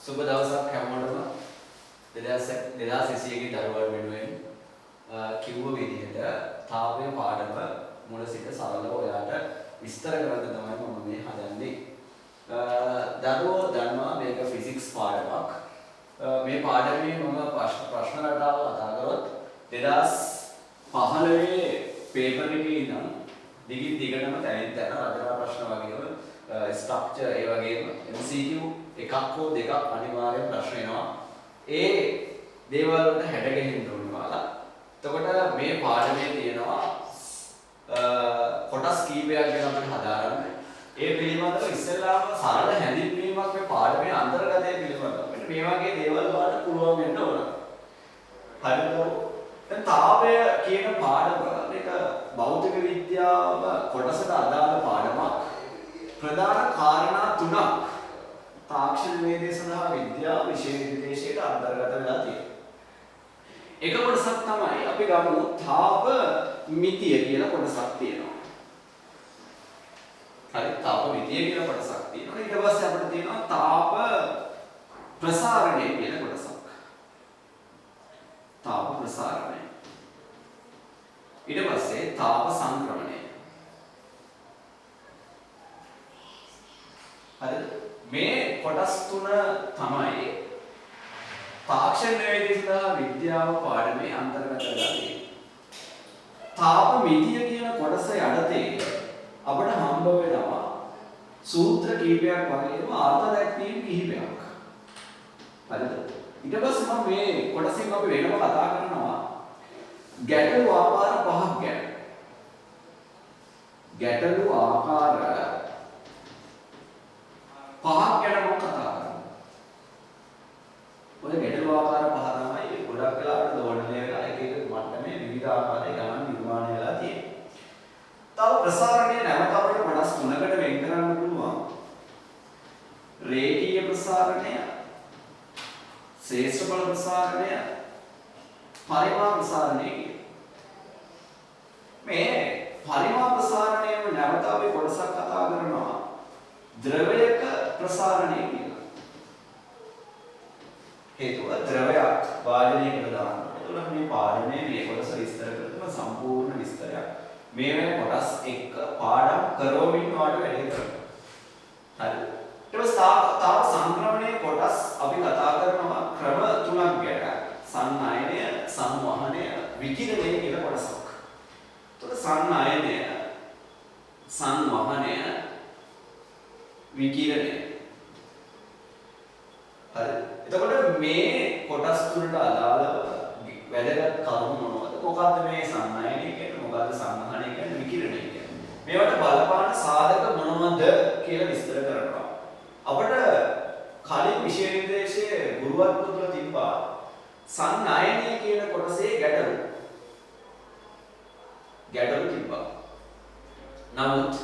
සුබ දවසක් හැමෝටම 2021 ගේ දරුවන් වෙනුවෙන් කිව්ව විදිහට තාපය පාඩම මුල සිට සරලව ඔයාලට විස්තර කරන්න තමයි මම මේ හදන්නේ. දරුවෝ දන්නවා මේක ෆිසික්ස් පාඩමක්. මේ පාඩමේ මම ප්‍රශ්න රටාව කතා කරොත් 2015 පේපර් එකේ ඉඳන් දිගින් දිගටම තැනින් තැන රචනා ප්‍රශ්න වගේම ස්ට්‍රක්චර් ඒ වගේම MCQ එකක් හෝ දෙකක් අනිවාර්යෙන් ප්‍රශ්න එනවා. ඒ දේවල් වලට හැඩ ගැහෙන්න ඕනේ ඔයාලා. එතකොට මේ පාඩමේ තියෙනවා කොටස් කීපයක් ගැන අපිට හදාගන්න. ඒ පිළිබඳව ඉස්සෙල්ලාම සරල හැඳින්වීමක් මේ පාඩමේ අන්තර්ගතය පිළිබඳව. මෙන්න මේ වගේ දේවල් වලට පුළුවන් වෙන්න ඕන. හරිද? දැන් තාපය කියන පාඩම මේක භෞතික විද්‍යාව කොටසට අදාළ පාඩමක්. ප්‍රධාන කාරණා තුනක් තාක්ෂණ වේදේ සඳහා විද්‍යාව විශේෂ නිර්දේශයට අන්තර්ගත වෙලා තියෙනවා. එක කොටසක් තමයි අපි ගමු තාප මිතිය කියලා කොටසක් තියෙනවා. හරි තාප මිතිය කියලා කොටසක් තියෙනවා. ඊට පස්සේ අපිට තියෙනවා තාප ප්‍රසාරණය කියන කොටසක්. තාප ප්‍රසාරණය. ඊට පස්සේ තාප සංක්‍රමණය. හරිද? මේ කොටස් තුන තමයි තාක්ෂණ වේදේ සඳහා විද්‍යාව පාඩමේ අන්තර්ගත වෙලා තියෙන්නේ. තාප මිතිය කියන කොටස යටතේ අපිට හම්බ වෙනවා සූත්‍ර කීපයක් වගේම අර්ථ දැක්වීම් කිහිපයක්. හරිද? ඊට පස්සේ මම මේ කොටසින් අපි වෙනම කතා කරනවා ගැටළු ආකාර පහක් ගැන. ගැටළු ආකාර පහක් ගැන මම කතා කරනවා. ඔය ගැටළු ආකාර පහ තමයි ගොඩක් වෙලාවට දෝණණය වෙලා එක එක මට්ටමේ විවිධ ආකාරයේ ගණන් නිර්මාණය වෙලා තියෙන්නේ. තව ප්‍රසාරණය නැවත අපිට කොටස් තුනකට වෙන් කරන්න පුළුවන්. රේඛීය ප්‍රසාරණය, ශේෂ්ඨඵල ප්‍රසාරණය, පරිමාණ ප්‍රසාරණය කියන. මේ පරිමාණ ප්‍රසාරණයම නැවත අපි කොටසක් කතා කරනවා. ද්‍රවයක ප්‍රසාරණය කියලා. හේතුව ද්‍රවයක් වාදනයකට දානවා. එතකොට මේ පාඩමේ මේ කොටස විස්තර කරන සම්පූර්ණ විස්තරයක් මේ වෙන කොටස් එක්ක පාඩම් කරවමින් වාට වැඩි කරනවා. හරි. ඊට පස්සේ තාප සංක්‍රමණයේ කොටස් අපි කතා කරනවා ක්‍රම තුනක් ගැන. සන්නයනය, සංවහනය, විකිරණය කියලා කොටසක්. එතකොට සන්නයනය, සංවහනය, විකිරණය. හරි. එතකොට මේ කොටස් තුනට අදාළව වැදගත් කරුණු මොනවද? මොකද්ද මේ සන්නයනය කියන්නේ? මොකද්ද සංවහනය කියන්නේ? විකිරණය කියන්නේ? මේවට බලපාන සාධක මොනවද කියලා විස්තර කරනවා. අපිට කලින් විෂය නිර්දේශයේ ගුරුවරු තුල තිබ්බා සන්නයනය කියන කොටසේ ගැටලු තිබ්බා. නමුත්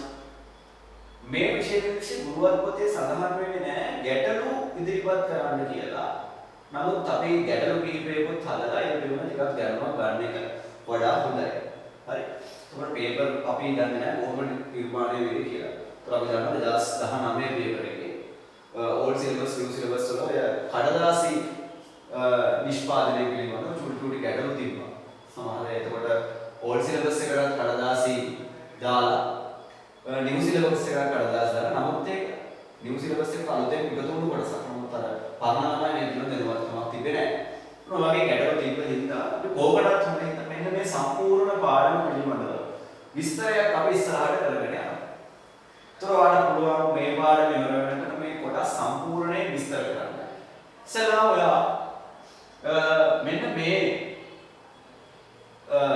මේ විෂය නිර්දේශයේ ගුරුවරු පොතේ සඳහන් වෙන්නේ නැහැ ගැටලු ඉදිරිපත් කරන්න කියලා. නමුත් අපි ගැටලු කිහිපයකට හදලා ඒ පිළිබඳව ටිකක් දැනුමක් ගන්න එක වඩා හොඳයි. හරි. ඒකට පේපර් අපි දන්නේ නැහැ කොහොම නිර්මාණය වෙන්නේ කියලා. ඒත් අපි දන්නවා 2019 පේපර් එකේ ඕල්ඩ් සිලබස් නිව් සිලබස් වල කඩදාසි නිෂ්පාදනය පිළිබඳව චුටි ගැටලු තිබ්බා. සමහර එතකොට ඕල්ඩ් සිලබස් එකකට කඩදාසි දාලා නිව් සිලබස් එකකට කඩදාසි දාලා නමුත් ඒක නිව් සිලබස් එකට අලුතෙන් එකතු වුණු කොටසක්. නමුත් අර පරණ ළමයි මේ දින දැනුවත්කමක් තිබෙන්නේ නැහැ. මොන වගේ ගැටලු තිබ්බ හින්දා අපි කොහොමදත් හොඳින් මෙන්න මේ සම්පූර්ණ පාඩම පිළිබඳව විස්තරයක් අපි ඉස්සරහට කරගෙන යනවා. ඒතර ඔයාලට පුළුවන් මේ පාඩම ඉවර වෙනකොට මේ කොටස් සම්පූර්ණයෙන් විස්තර කරන්න. ඉස්සෙල්ලා ඔයා මෙන්න මේ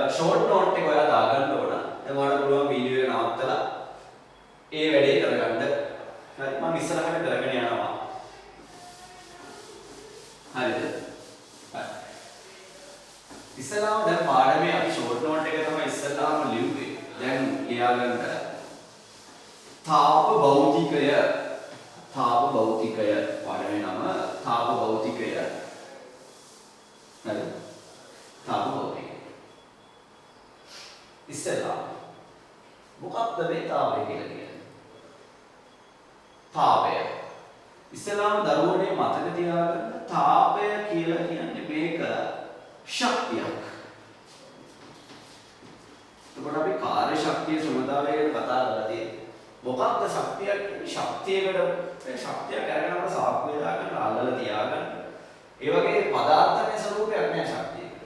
ෂෝට් නෝට් එක ඔයා දාගන්න ඕන. දැන් ඔයාලට පුළුවන් වීඩියෝ එක නවත්තලා ඒ වැඩේ කරගන්න. හරි මම ඉස්සරහට කරගෙන යනවා. හරිද? හරි. ඉස්සෙල්ලාම දැන් පාඩමේ අපි ෂෝට් නෝට් එක තමයි ඉස්සෙල්ලාම ලිව්වේ. දැන් ලියාගන්න තාප භෞතිකය පාඩමේ නම තාප භෞතිකය. හරි. තාප භෞතිකය. ඉස්සෙල්ලා මොකක්ද මේ තාපය කියලා කියන්නේ? තාපය ඉස්ලාම දරුවනේ මතක තියාගන්න තාපය කියලා කියන්නේ මේක ශක්තියක්. එතකොට අපි කාර්ය ශක්තිය සමතාවය ගැන කතා කරලා තියෙනවා. මොකක්ද ශක්තියක් කියන්නේ? ශක්තියක් අරගෙන අපිට සාක්කුවේ දාගන්න අල්ලලා තියාගන්න. ඒ වගේ පදාර්ථමය ස්වરૂපයක් නෑ ශක්තියකට.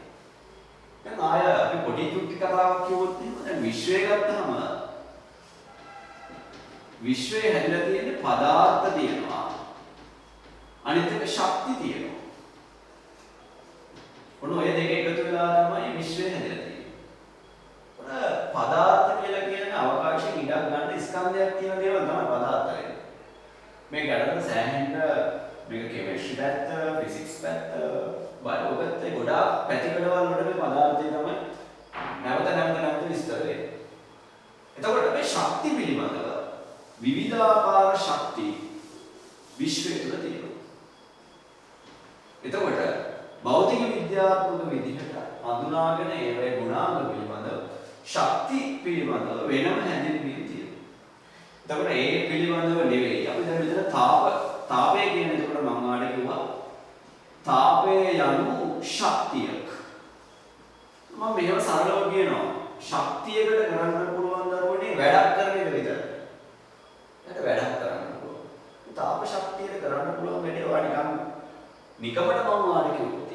දැන් ආය අපි පොඩි චුට්ටි කතාවක් කිව්වොත් එහෙම දැන් විශ්වය ගත්තාම විශ්වයේ හැදිලා තියෙන පදාර්ථ තියෙනවා. අනිත් එක ශක්ති තියෙනවා. ඔන්න ඔය දෙක එකතු වෙලා තමයි විශ්වය හැදිලා තියෙන්නේ. ඔන්න පදාර්ථ කියලා කියන්නේ අවකාශයේ ඉඩක් ගන්න ස්කන්ධයක් තියෙන දේවල් තමයි පදාර්ථ වෙන්නේ. මේ ගැටකට සෑහෙන්න මේක කෙමිස්ට්‍රි පැත්ත, ෆිසික්ස් පැත්ත, බයෝ පැත්ත ගොඩාක් පැතිකඩවල වලට මේ පදාර්ථය තමයි නැවත විස්තර වෙන්නේ. එතකොට මේ ශක්ති පිළිබඳව විවිධාකාර ශක්ති විශ්වය තුළ තියෙනවා. එතකොට භෞතික විද්‍යාත්මක විදිහට හඳුනාගෙන ඒවයේ ගුණාංග පිළිබඳව ශක්ති පිළිබඳව වෙනම හැඳින්වීම් තියෙනවා. එතකොට ඒ පිළිබඳව නෙවෙයි අපි දැන් මෙතන තාපය කියන එතකොට මම ආඩ කිව්වා තාපය යනු ශක්තියක්. මම මෙහෙම සරලව කියනවා ශක්තියකට කරන්න පුළුවන් දරුවනේ වැඩක් කරන එක විතරයි. ඒකට වැඩක් කරන්න පුළුවන්. තාප ශක්තියට කරන්න පුළුවන් වැඩේ වා නිකමට මම ආඩ කිව්වොත්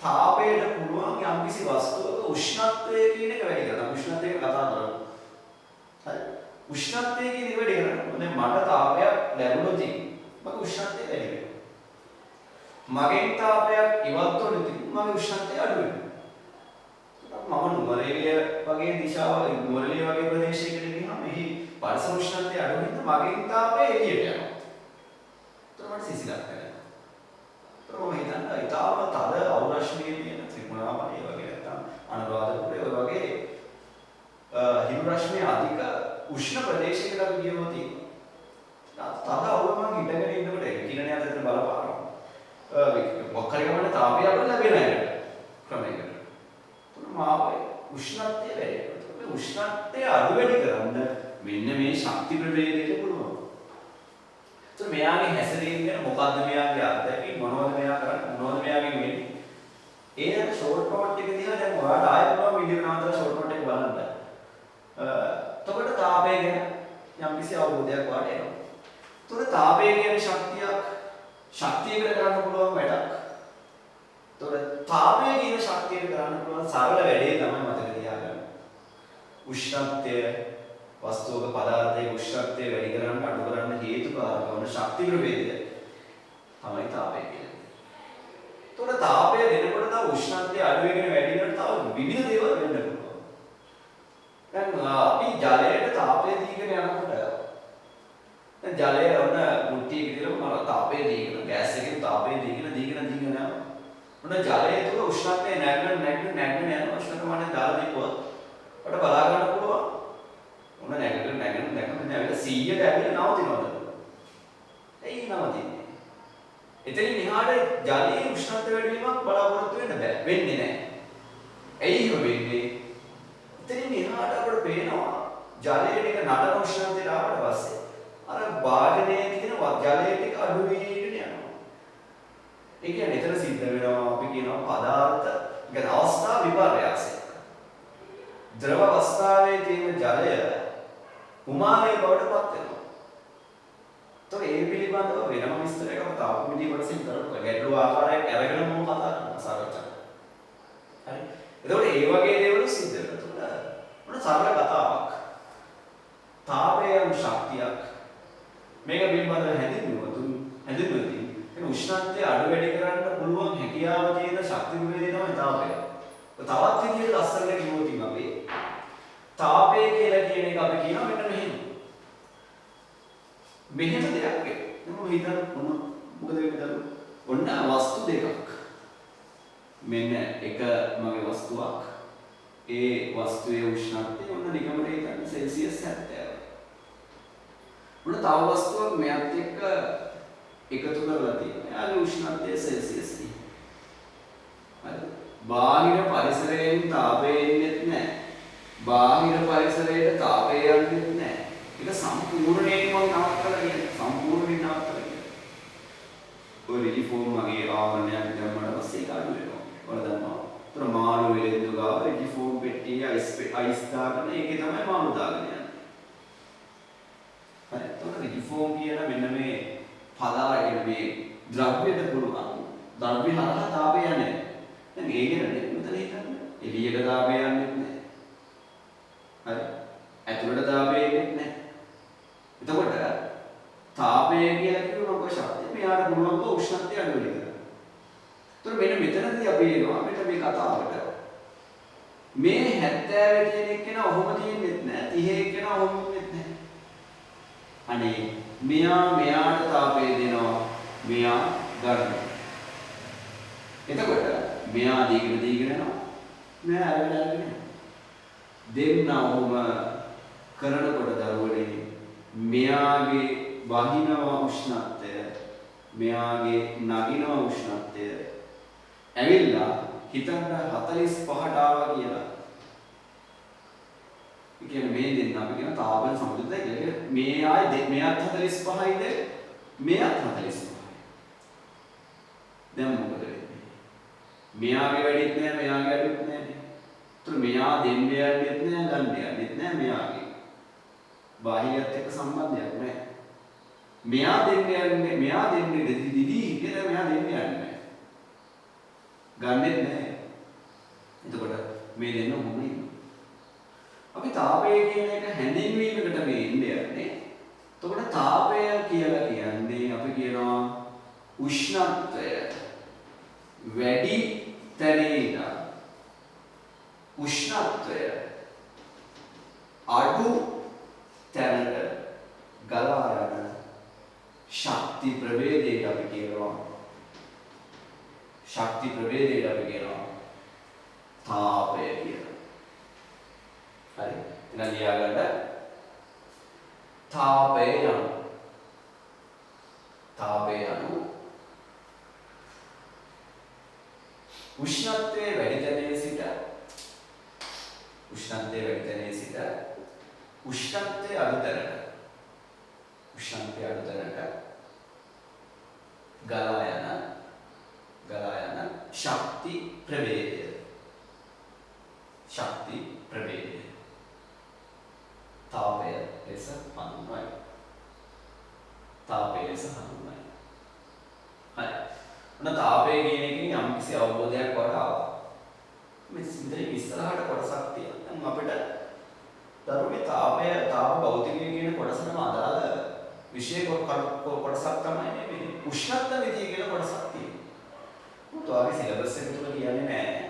තාපයට පුළුවන් යම්කිසි වස්තුවක උෂ්ණත්වය කියන එක වැඩි කරනවා. උෂ්ණත්වය කතා කරමු. හරි. උෂ්ණත්වය කියන එක වැඩි කරනවා. දැන් මට තාපයක් ලැබුණොත් මගේ උෂ්ණත්වය වැඩි වෙනවා. මගෙන් තාපයක් ඉවත් වුණොත් මගේ උෂ්ණත්වය අඩු වෙනවා. මම නුවරඑළිය වගේ දිශාව නුවරඑළිය වගේ ප්‍රදේශයකට ගියාම එහි පරිසර උෂ්ණත්වය අඩු වෙනවා. මගෙන් තාපය එළියට යනවා. ඒතර මට සිසිලක් වෙනවා. මම හිතන්නේ ඊටාම තද අවරශ්මී කියන ත්‍රිකුණාමණය වගේ නැත්නම් අනුරාධපුරේ ඔය වගේ හිරු රශ්මිය අධික උෂ්ණ ප්‍රදේශයකට අපි ගියොත් තද අවුලම ඉඳගෙන ඉන්නකොට කිරණයක් අතර බලපානවා. මොකක් හරි ගමන තාපය අපිට ලැබෙන එකට ක්‍රමයකට. මාවයි උෂ්ණත්වය වැඩි වෙනවා. මේ උෂ්ණත්වය අඩු වැඩි කරන්න මෙන්න මේ ශක්ති ප්‍රවේගයට පුළුවන්. તો මෙයාගේ හැසිරීම ගැන මොකද්ද මෙයාගේ අත්දැකීම් මොනවද මෙයා කරන්නේ මොනවද මෙයාගෙන් වෙන්නේ ඒ යන ෂෝට් නෝට් එක දිහා දැන් ඔයාලට ආයෙත් බලන්න වීඩියෝ නතර ෂෝට් නෝට් එක බලන්න. එතකොට තාපය ගැන යම්කිසි අවබෝධයක් වාට එනවා. එතකොට තාපය කියන ශක්තියකට කරන්න පුළුවන් වැඩක්. එතකොට තාපය කියන ශක්තියකට කරන්න පුළුවන් සරල වැඩේ තමයි මතක තියාගන්න. උෂ්ණත්වය වස්තුවක පදාර්ථයේ උෂ්ණත්වය වැඩි කරන්න අඩු කරන්න හේතුකාරක වන ශක්ති ප්‍රභේදය තමයි තාපය කියන්නේ. එතකොට තාපය දෙනකොට තව උෂ්ණත්වය අඩු වෙගෙන වැඩි වෙනකොට තව විවිධ දේවල් වෙන්න පුළුවන්. දැන් අපි ජලයට තාපය දීගෙන යනකොට දැන් ජලය වුණ මුට්ටියක දාලා මම තාපය දීගෙන ගෑස් එකෙන් තාපය දීගෙන යනවා. මොන ජලය තුල උෂ්ණත්වය නැගගෙන යනවා. උෂ්ණකමනේ දාලා දීපුවා අපිට බලා ගන්න පුළුවන්. මොන නැගගෙන ඇවිල්ලා 100ට ඇවිල්ලා නවතිනවද? එයි නවතින්නේ. එතනින් එහාට ජලයේ උෂ්ණත්වය වැඩි වීමක් බලාපොරොත්තු වෙන්න බෑ. වෙන්නේ නැහැ. එයි වෙන්නේ. එතනින් එහාට අපිට පේනවා ජලයේ ටික නටන උෂ්ණත්වයට ආවට පස්සේ අර වාදනයේ තියෙන ජලයේ ටික අඩු වෙගෙන යනවා. ඒ කියන්නේ එතන සිද්ධ වෙනවා අපි කියනවා පදාර්ථ කියන අවස්ථා විපර්යාසයක්. ද්‍රව අවස්ථාවේ තියෙන ජලය උමාලයේ බවට පත් වෙනවා. તો ඒ පිළිබඳව වෙනම විස්තරයක්ම තාප විදි වලසින් කරලා ගැටළු ආකාරයක් අරගෙන මම කතා කරනවා සාකච්ඡා. හරි. එතකොට ඒ වගේ දේවල් සිද්ධ වෙනවා. මොන සරල කතාවක්. තාපය යම් ශක්තියක්. මේක පිළිබඳව හැඳින්වුවොත් ඒ උෂ්ණත්වය අඩු වැඩි කරන්න පුළුවන් හැකියාව තියෙන ශක්ති ප්‍රභේදය තමයි තාපය. තවත් විදිහට ලස්සනට කිව්වොත් අපි තාපය කියලා කියන එක අපි කියනවා මෙන්න මෙහෙම දෙයක් වෙයි. මම හිතන මොකද වෙන්නේ? ඔන්න වස්තු දෙකක්. මෙන්න එක මගේ වස්තුවක්. ඒ වස්තුවේ උෂ්ණත්වය ඔන්න නිකමට හිතන්න සෙල්සියස් 70. ඔන්න තව වස්තුවක් මෙයත් එක්ක එකතු කරලා තියෙනවා. එයාගේ උෂ්ණත්වය සෙල්සියස් 30. හරි. බාහිර පරිසරයෙන් තාපය එන්නේ නැහැ. බාහිර පරිසරයට තාපය යන්නේ නැහැ. ඒක සම්පූර්ණයෙන්ම නවත්තලා කියන්නේ. සම්පූර්ණයෙන් නවත්තලා කියන්නේ. රිජිෆෝම් වගේ ආවරණයක් දැම්මම පස්සේ ඒක අඩු වෙනවා. ඔයාලා දන්නවා. ඒතර මාළු වෙලෙන්දු ගාව රිජිෆෝම් පෙට්ටියේ අයිස් දාගෙන ඒකේ තමයි මාළු දාගෙන යන්නේ. හරි. ඒතර රිජිෆෝම් කියන මෙන්න මේ පදාගෙන මේ ද්‍රව්‍යයට පුළුවන් ද්‍රව්‍ය හරහා තාපය යන්නේ. දැන් ඒ කියන්නේ මෙතන හිතන්න. එළියට තාපය යන්නේ නැහැ. හරි. ඇතුළට තාපය එන්නේ නැහැ. එතකොට තාපය කියලා කියනවා මොකද ශක්තිය මෙයාට පුළුවන් කෝ උෂ්ණත්වය අඩු වෙන එක. ඒතර මෙන්න මෙතනදී අපි එනවා මෙන්න මේ කතාවට. මේ 70 කියන එක්කෙනා ඔහොම තියෙන්නේ නැහැ. 30 එක්කෙනා ඔහොම ඉන්නේ නැහැ. අනේ මෙයාට තාපය දෙනවා. මෙයා ගන්නවා. එතකොට මෙයා දීගෙන යනවා. මෙයා අරගෙන යනවා. දෙන්නවම කරනකොට දරුවනේ මෙයාගේ වහිනවා උෂ්ණත්වය මෙයාගේ නගිනවා උෂ්ණත්වය ඇවිල්ලා හිතන්න 45ට ආවා කියලා. ඒ කියන්නේ මේ දෙන්න අපි කියන තාපන සමුද්‍රය කියලා. මේ ආයේ මෙයාත් 45යිද මෙයාත් 45යි. දැන් මොකද වෙන්නේ? මෙයාගේ වැඩිත් නෑ මෙයාගේ වැඩිත් නෑනේ. ඒතර මෙයා දෙන්නේ යන්නේත් නෑ ගන්න යන්නේත් නෑ මෙයාගේ. බාහිරත් එක්ක සම්බන්ධයක් නෑ. මෙයා දෙන්නේ දිදී කියලා මෙයා දෙන්නේ යන්නේ. ගන්නෙත් නෑ. එතකොට මේ දෙන්න මොන්නේ? අපි තාපය කියන එක හැඳින්වීමකට මේ ඉන්නේ යන්නේ. එතකොට තාපය කියලා කියන්නේ අපි කියනවා උෂ්ණත්වය වැඩි තැනේ ඉඳන් උෂ්ණත්වය අඩු තැනට ගලා යන ශක්ති ප්‍රවේදයට අපි කියනවා තාපය කියලා. හරි. එහෙනම් ලියාගන්න තාපය යනු උෂ්ණත්වයේ වැඩි තැනේ සිට උෂ්ණත්වයේ අඩු තැනට ගලා යන ශක්ති ප්‍රවේදය තාපය ලෙස හඳුන්වයි. හරි. ඔන්න තාපය කියන එකෙන් යම්කිසි අවබෝධයක් වට ආවා. මේ සින්දරේ ඉස්සරහට කොටසක් තියෙනවා. දැන් අපිට දරුවේ තාප භෞතිකය කියන කොටසටම අදාළ විෂය කොටසක් තමයි මේ උෂ්ණත්ව විදිය කියන කොටසක් තියෙනවා. ඔයාගේ සිලබස් එක තුල කියන්නේ නැහැ.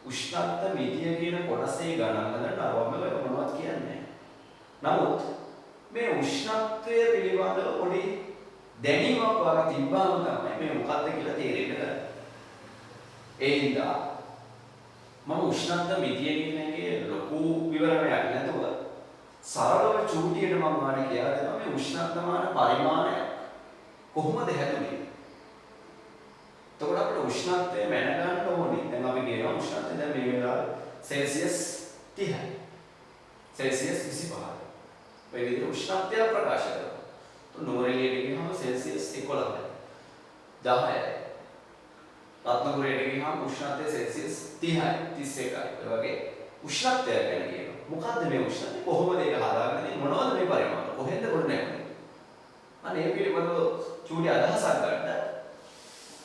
උෂ්ණත්ව විදිය කියන කොටසේ ගණන් හදන්න අරවම මොනවද කියන්නේ. නමුත් මේ උෂ්ණත්වය පිළිබඳව පොඩි දැනීමක් වගේ තිබ්බම තමයි මේ මොකක්ද කියලා තේරෙන්නේ. ඒ හින්දා මම උෂ්ණත්ව විදිය කියන එකේ ලොකු විවරණයක් නැතුව සරලව චූටියට මම ඔයාලට කියලා දෙනවා මේ උෂ්ණත්වමාන පරිමාණය කොහොමද හැදුනේ. එතකොට අපිට උෂ්ණත්වය මැනගන්න ඕනේ. දැන් අපි කියනවා උෂ්ණත්වය දැන් මේ වෙලාවේ සෙල්සියස් 30යි. සෙල්සියස් 25යි. මේ විදිහට උෂ්ණත්වය ප්‍රකාශ කරනවා. නෝරෙලියට ගියහම සෙල්සියස් 11යි. 10යි. රත්නපුරයට ගියහම උෂ්ණත්වය සෙල්සියස් 30යි 31යි. ඒ වගේ උෂ්ණත්වය ගැන කියනවා. මොකද්ද මේ උෂ්ණත්වය? කොහොමද ඒක හදාගන්නේ? මොනවද මේ පරිමාණ? කොහෙන්ද ගොඩ නැගෙන්නේ? අනේ පිළිබඳව චූටි අදහසක් ගන්න.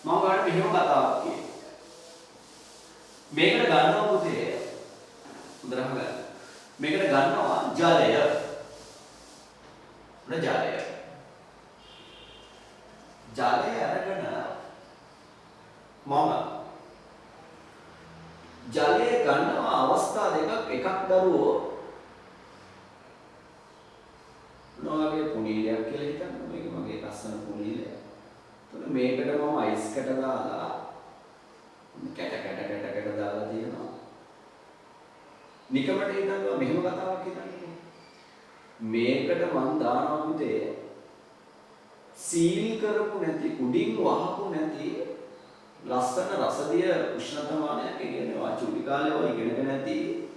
මම ඔයාලට මෙහෙම කතාවක් කියනවා. මේකට ගන්නවා පුතේ. හොඳට අහගන්න. මේකට ගන්නවා ජලය. ජලය අරගෙන මම ජලය ගන්නවා අවස්ථා දෙකක්. එකක් දරුවෝ මොනවාගේ පුනීලයක් කියලා හිතන්න. මේක මගේ ලස්සන පුනීලයක්. එතකොට මේකට මම අයිස් කැට දාලා කැට දාලා තියෙනවා. නිකමට හිතනවා මෙහෙම කතාවක් හිතන්නේ. මේකට මම දානවා පුතේ සීල් කරපු නැති උඩින් වහපු නැති ලස්සන රසදිය උෂ්ණතමානයක් කියන්නේ වාචුලි කාලේ වල ඉගෙනගෙන නැති.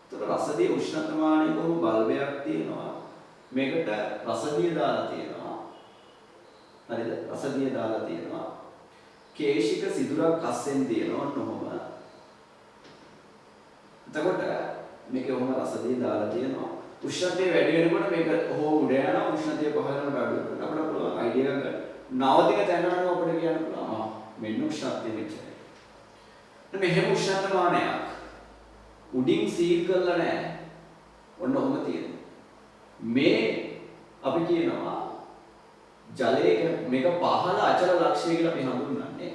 ඒතර රසදිය උෂ්ණතමානයේ කොහොම බල්බයක් තියෙනවා. මේකට රසදිය දාලා තියෙනවා. හරිද? රසදිය දාලා තියෙනවා. කේශික සිදුරක් අස්සෙන් තියෙනවා ඔන්නෝම. එතකොට මේකේ ඔහොම රසදිය දාලා තියෙනවා. උෂ්ණත්වය වැඩි වෙනකොට මේක ඔහොම උඩ යනවා. උෂ්ණත්වය පහළ වෙනකොට අඩු වෙනවා. අපිට පුළුවන් අයිඩියා එකක් ගන්න. නවතින තැන නම් අපිට කියන්න පුළුවන්. මෙන්න උෂ්ණත්වය මෙච්චරයි. මෙහෙම උෂ්ණත්වමානයක් උඩින් සීල් කරලා නැහැ. ඔන්න ඔහොම තියෙනවා. මේ අපි කියනවා ජලයක මේක පහළ අචල ලක්ෂය කියලා අපි හඳුන්වන්නේ.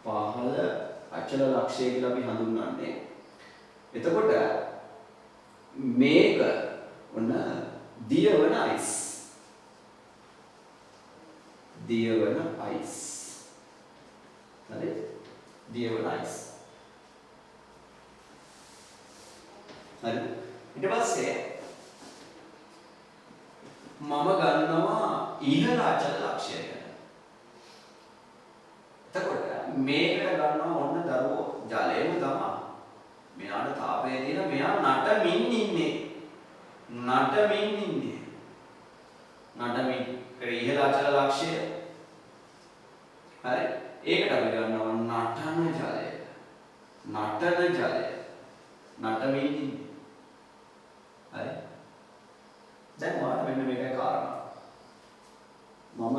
පහළ අචල ලක්ෂය කියලා අපි හඳුන්වන්නේ. එතකොට මේක ඔන්න දියවන අයිස්. දියවන අයිස්. හරි? දියවන අයිස්. හරි? ඊට පස්සේ මම ගන්නවා ඉහළ අචල ලක්ෂය ගැන. එතකොට මේකට ගන්නවා ඔන්න දරුවෝ ජලයම තමයි. මෙයාට තාපය තියෙන මෙයා නටමින් ඉන්නේ. නටමින් ඉන්නේ. නටමින් ඉහළ අචල ලක්ෂය. හරි? ඒකට අපි ගන්නවා නටන ජලය. නටන ජලය. නටමින් ඉන්නේ. හරි? දැන් ඔයාලා මෙන්න මේකේ කාරණා. මම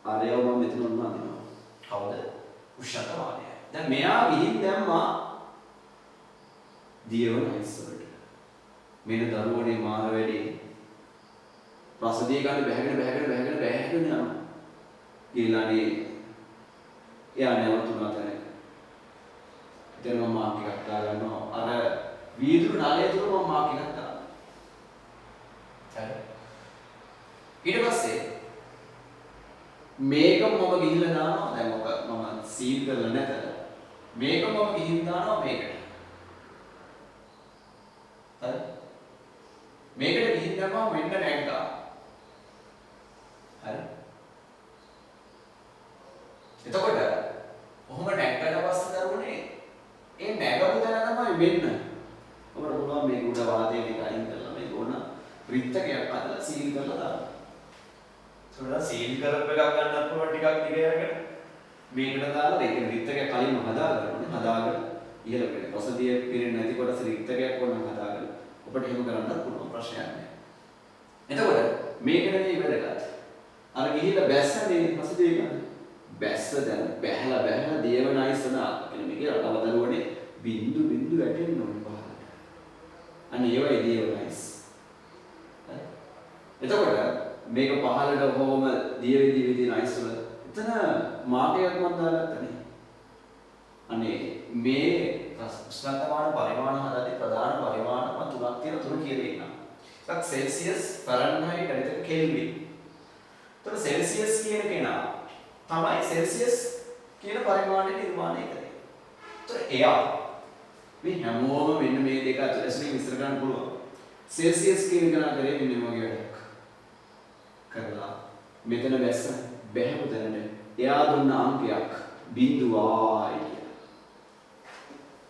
ආරයව මෙතන ඔන්න අදිනවා. කවුද? උෂ්ණතමානය. දැන් මෙයා ගිහින් දැම්මා දියවන අයිස් වලට. මෙන්න දරුවනේ මාර වැඩි. රසදිය ගන්න බැහැගෙන යනවා. ඊළඟේ එයා නැවතුණා තැන. දැන් මම මාක් එකක් දාගන්නවා. අර වීදුරු නාලය තුල මම මාක් එකක් දානවා. ඊට පස්සේ මේක මම ගිහිල්ලා දානවා. දැන් මොක මම සීල් කරලා නැතද? මේක මම ගිහින් දානවා මේකට. හරි? මේකට ගිහින් දැම්මම මෙන්න නැග්ගා. හරි? එතකොට කොහොම නැග්ගට පස්සේ දරුවනේ ඒ නැගපු තැන තමයි මෙන්න. ඔබට පුළුවන් මේක උඩ වාදයේ ටික අයින් කරලා මේක ඕන රිත්තකයක් අදලා සීල් කරලා දාන්න. ඒකට සීල් කරප් එකක් ගන්නත් පුළුවන් ටිකක් දිග අරගෙන මේකට දාලා ඒක රිත්තකයක් කලින්ම හදාගන්න ඕනේ. හදාගෙන ඉහළ වෙන රසදිය පිරෙන්නේ නැති කොටස රිත්තකයක් ඕනනම් හදාගෙන ඔබට එහෙම කරන්නත් පුළුවන් ප්‍රශ්නයක් නැහැ. එතකොට මේකට මේ වැඩගත්. අර ගිහිල්ලා බැස්සනේ රසදිය ගන්න. බැස්ස දැන් බැහැලා දියවන අයිස් වන කියන මේකේ අවදරුවනේ බින්දු වැටෙන්න ඕනේ පහළට. අන්න ඒවයි දියවන අයිස්. එතකොට මේක පහළට කොහොම දියවිදින අයිස් වල එතන මාර්ගයක් මම දාගත්තනේ. අනේ මේ උෂ්ණතාවන පරිමාණ හදද්දී ප්‍රධාන පරිමාණ මම තුනක් තියෙන තුන කියලා ඉන්නවා. එකක් සෙල්සියස්, ෆැරන්හයිට් අනිත් එක කෙල්වින්. එතකොට සෙල්සියස් කියන කෙනා තමයි සෙල්සියස් කියන පරිමාණය නිර්මාණය කරේ. එතකොට එයා මේ හැමෝම මෙන්න මේ දෙක අතරේ විස්තර කරන්න පුළුවන්. සෙල්සියස් කියන කෙනා කරේ මෙන්න මේ වගේ වැඩක්. කරලා මෙතන වැස්ස බැහැපු තැනට එයා දුන්න අංකයක් 0යි කියලා.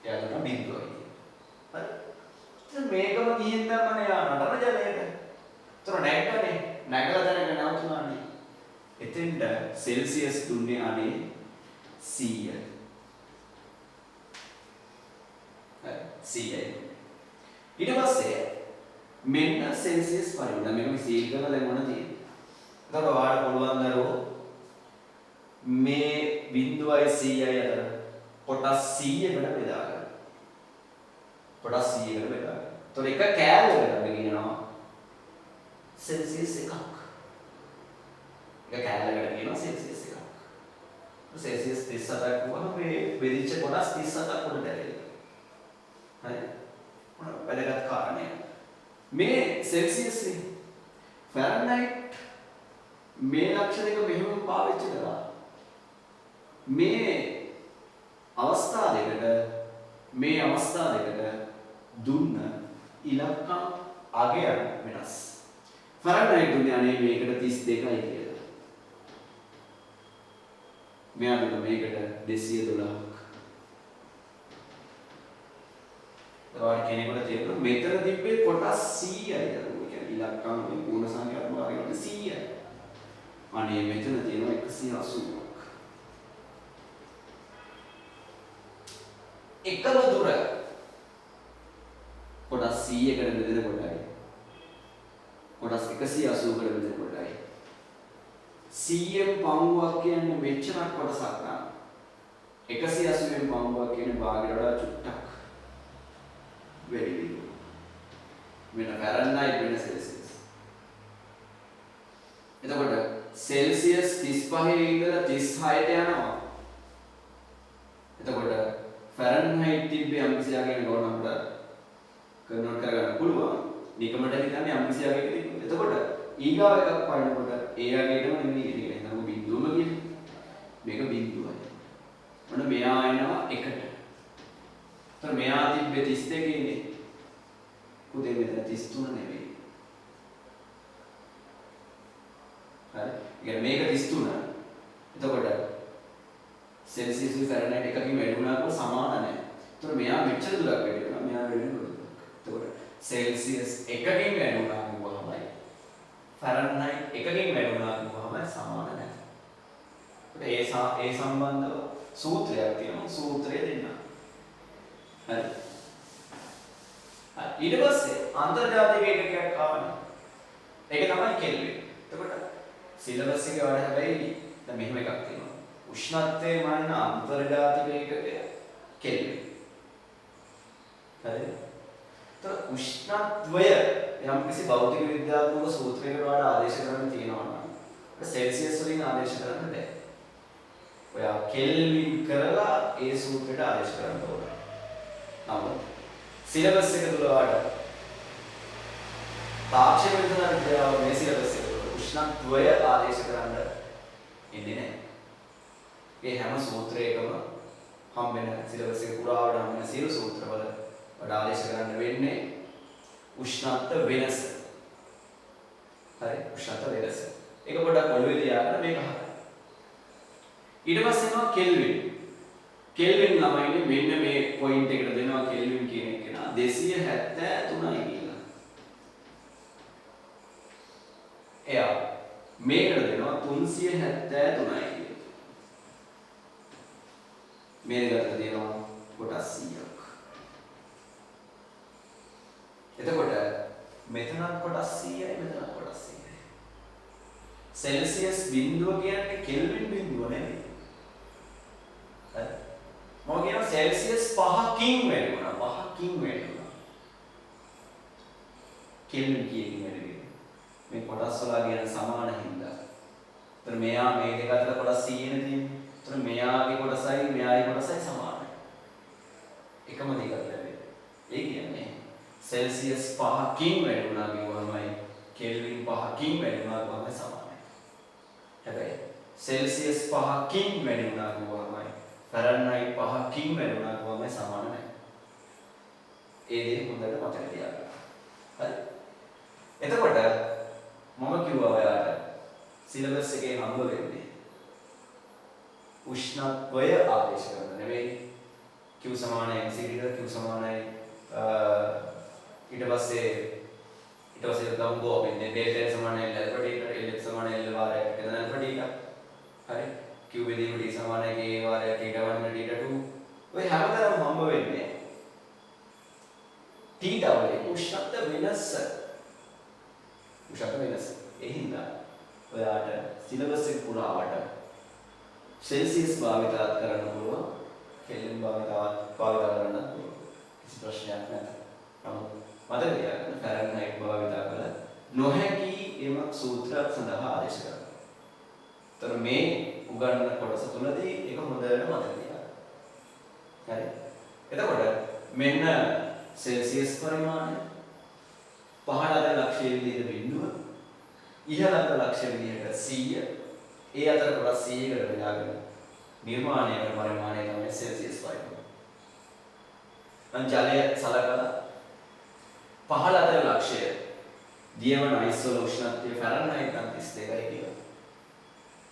එයා දුන්න 0යි කියලා. හරි. ඉතින් මේකම ගිහින් දැම්මම එයා නටන ජලයට. ඒතර නැග්ගනේ. නැගලා දැනගෙන නවතුනානේ. එතෙන්ට සෙල්සියස් දුන්නේ අනේ 100. හරි 100යි. ඊට පස්සේ මෙන්න සෙල්සියස් පරිමාණය මේක සීල් කරලා දැන් මොන තියෙන්නේ? එතකොට ඔයාලට පුළුවන් දරුවෝ මේ 0.100යි අතර කොටස් 100කට බෙදා ගන්න. කොටස් 100කට බෙදා ගන්න. එතකොට එක කෑල්ලකට අපි කියනවා සෙල්සියස් එකක්. එක කෑල්ලකට කියනවා සෙල්සියස් එකක්. සෙල්සියස් 37ක් වුණා මේ බෙදිච්ච කොටස් 37ක් උඩට ඇවිල්ලා. හරි. මොන වැදගත් කාරණේ. මේ සෙල්සියස් නේ ෆැරන්හයිට් මේ ලක්ෂණ දෙක මෙහෙම පාවිච්චි කරලා මේ අවස්ථා දෙකට දුන්න ඉලක්කම් අගය වෙනස්. ෆැරන්හයිට් දුන්නේ අනේ මේකට 32යි කියලා. මෙයා දුන්න මේකට 212ක්. ඔයාලා කෙනෙකුට තේරෙනවා මෙතන තිබ්බේ කොටස් 100යි. ඒ කියන්නේ ඉලක්කම් මේ පූර්ණ සංඛ්‍යාත්මක වගේ 100යි. අනේ මෙතන තියෙනවා 180ක්. එකම දුර කොටස් 100කට බෙදෙන කොටයි. කොටස් 180කට බෙදෙන කොටයි. 100න් පංගුවක් කියන්නේ මෙච්චරක් කොටසක් ගන්න. 180න් පංගුවක් කියන්නේ භාගයට වඩා චුට්ටක් වැඩි විදිහට. වෙන ෆැරන්හයිට් වෙන සෙල්සියස්. එතකොට සෙල්සියස් 35 ඉඳලා 36ට යනවා. එතකොට ෆැරන්හයිට් තිබ්බේ යම්කිසියකින් ගොඩ අපිට කන්වර්ට් කරගන්න පුළුවන්. නිකමට හිතන්නේ යම්කිසියකින් තිබ්බේ. එතකොට ඊගාව එකක් පාඩනකොට ඒ වගේටම නෙමෙයි කියන්නේ. නම බිඳුවම කියන්නේ. මේක බිඳුවයි. මොන මෙයා එනවා එකට. එතකොට මෙයා තිබ්බේ 32 ඉන්නේ. උදේ මෙතන 33 නෙවෙයි. හරි. يعني මේක 33. එතකොට සෙල්සියස් ෆැරන්හයිට් එකකින් වැඩි වුණාම සමාන නැහැ. එතකොට මෙයා මෙච්චර දුරක් වැඩි වෙනවා. මෙයා වැඩි වෙනවා. එතකොට සෙල්සියස් එකකින් වැඩි වුණාම වහමයි. ෆැරන්හයිට් එකකින් වැඩි වුණාම වහමයි සමාන නැහැ. ඒකට ඒ සම්බන්ධව සූත්‍රයක් තියෙනවා. සූත්‍රය දෙන්න. හරි. ඊට පස්සේ අන්තර්ජාතික ඒකකයක් ආවනේ. ඒක තමයි කෙල්වින්. එතකොට සිලබස් එකේ වල හැබැයි දැන් මෙහෙම එකක් තියෙනවා. උෂ්ණත්වයේ මාන අන්තර්ජාතික ඒකකය කෙල්වින්. හරිද? එතකොට උෂ්ණත්වය යම් කිසි භෞතික විද්‍යාත්මක සූත්‍රයකට වඩා ආදේශ කරන්න තියෙනවා නම් සෙල්සියස් වලින් ආදේශ කරන්න බෑ. ඔයා කෙල්වින් කරලා ඒ සූත්‍රයට ආදේශ කරන්න ඕන. නමුත් සිලබස් එක තුල වාට තාක්ෂණ විද්‍යාව මේ සිලබස් එක තුල උෂ්ණත්වය ආදේශ කරන්න ඉන්නේ නැහැ. ඒ හැම සූත්‍රයකම හම්බෙන සිලබස් එක පුරාවට හම්බෙන සියලු සූත්‍රවල වඩා ආදේශ කරන්න වෙන්නේ උෂ්ණත්ව වෙනස. හරි උෂ්ණත්ව වෙනස. ඒක පොඩ්ඩක් ඔළුවේ තියාගන්න මේක හරි. ඊට පස්සේ එනවා කෙල්වින්. කෙල්වින් ළමයිනේ මෙන්න මේ පොයින්ට් එකට දෙනවා කෙල්වින් කියන එක නා 273යි කියලා. එයා මේකට දෙනවා 373යි කියලා. මේකට දෙනවා කොටස් 100ක්. එතකොට මෙතනත් කොටස් 100යි මෙතනත් කොටස් 100යි. සෙල්සියස් බිඳුව කියන්නේ කෙල්වින් බිඳුව නෙවෙයි. හරි. මම කියනවා සෙල්සියස් 5කින් වැඩි වුණා. 5කින් වැඩි වුණා. කෙල්වින් කීයකින් වැඩි වෙන්නේ? මේ කොටස් වල කියන සමාන හින්දා. ඒතර මෙයා මේ දෙක අතර කොටස් 100 නේ තියෙන්නේ. ඒතර මෙයාගේ කොටසයි මෙයාගේ කොටසයි සමානයි. එකම දෙයක් ලැබෙන්නේ. ඒ කියන්නේ සෙල්සියස් 5කින් වැඩි වුණා කියවමයි කෙල්වින් 5කින් වැඩි වුණා කියවමයි සමානයි. හැබැයි සෙල්සියස් 5කින් වැඩි වුණා කියවමයි ෆැරන්හයිට් 5කින් වැඩි වුණා කියවමයි සමාන නැහැ. ඒ දේ හොඳට මතක තියාගන්න. හරි. එතකොට මම කිව්වා ඔයාලට සිලබස් එකේ හම්බ වෙන්නේ උෂ්ණත්වය ආදේශ කරන නෙවෙයි Q සමානයි mc ඊට Q සමානයි ඊට පස්සේ ගමු අපේ ඩෙල්ටා සමානයි L ප්‍රොටීන L සමානයි L වාරයක් එතන L ප්‍රොටීන හරි Q බෙදීම D සමානයි K වාරයක් θ1 θ2 ඔය හැමදාම හම්බ වෙන්නේ T ඩබල් උෂ්ණත්ව වෙනස ඒ හින්දා ඔයාට සිලබස් එක පුරාවට සෙල්සියස් භාවිතත් කරන්න පුළුවන් කෙල්වින් භාවිතත් කරන්න පුළුවන් කිසි ප්‍රශ්නයක් නැහැ. නමුත් මතක තියාගන්න ෆැරන්හයිට් භාවිත කළ නොහැකි එම සූත්‍රයක් සඳහා ආදේශ කරනවා. ඒතර මේ උගන්වන කොටස තුලදී ඒක හොඳට මතක තියාගන්න. හරි. එතකොට මෙන්න සෙල්සියස් පරිමාණය පහළ අතර ලක්ෂ්‍ය විදිහට බිඳුව ඉහළ අතර ලක්ෂ්‍ය විදිහට 100 ඒ අතර කොටස් 100කට බෙදාගෙන නිර්මාණය කරන පරිමාණය තමයි සෙල්සියස් පරිමාණය. ජලය සලකලා පහළ අතර ලක්ෂ්‍ය දියවන අයිස් වල උෂ්ණත්වය ෆැරන්හයිට් නම් 32යි කියලා.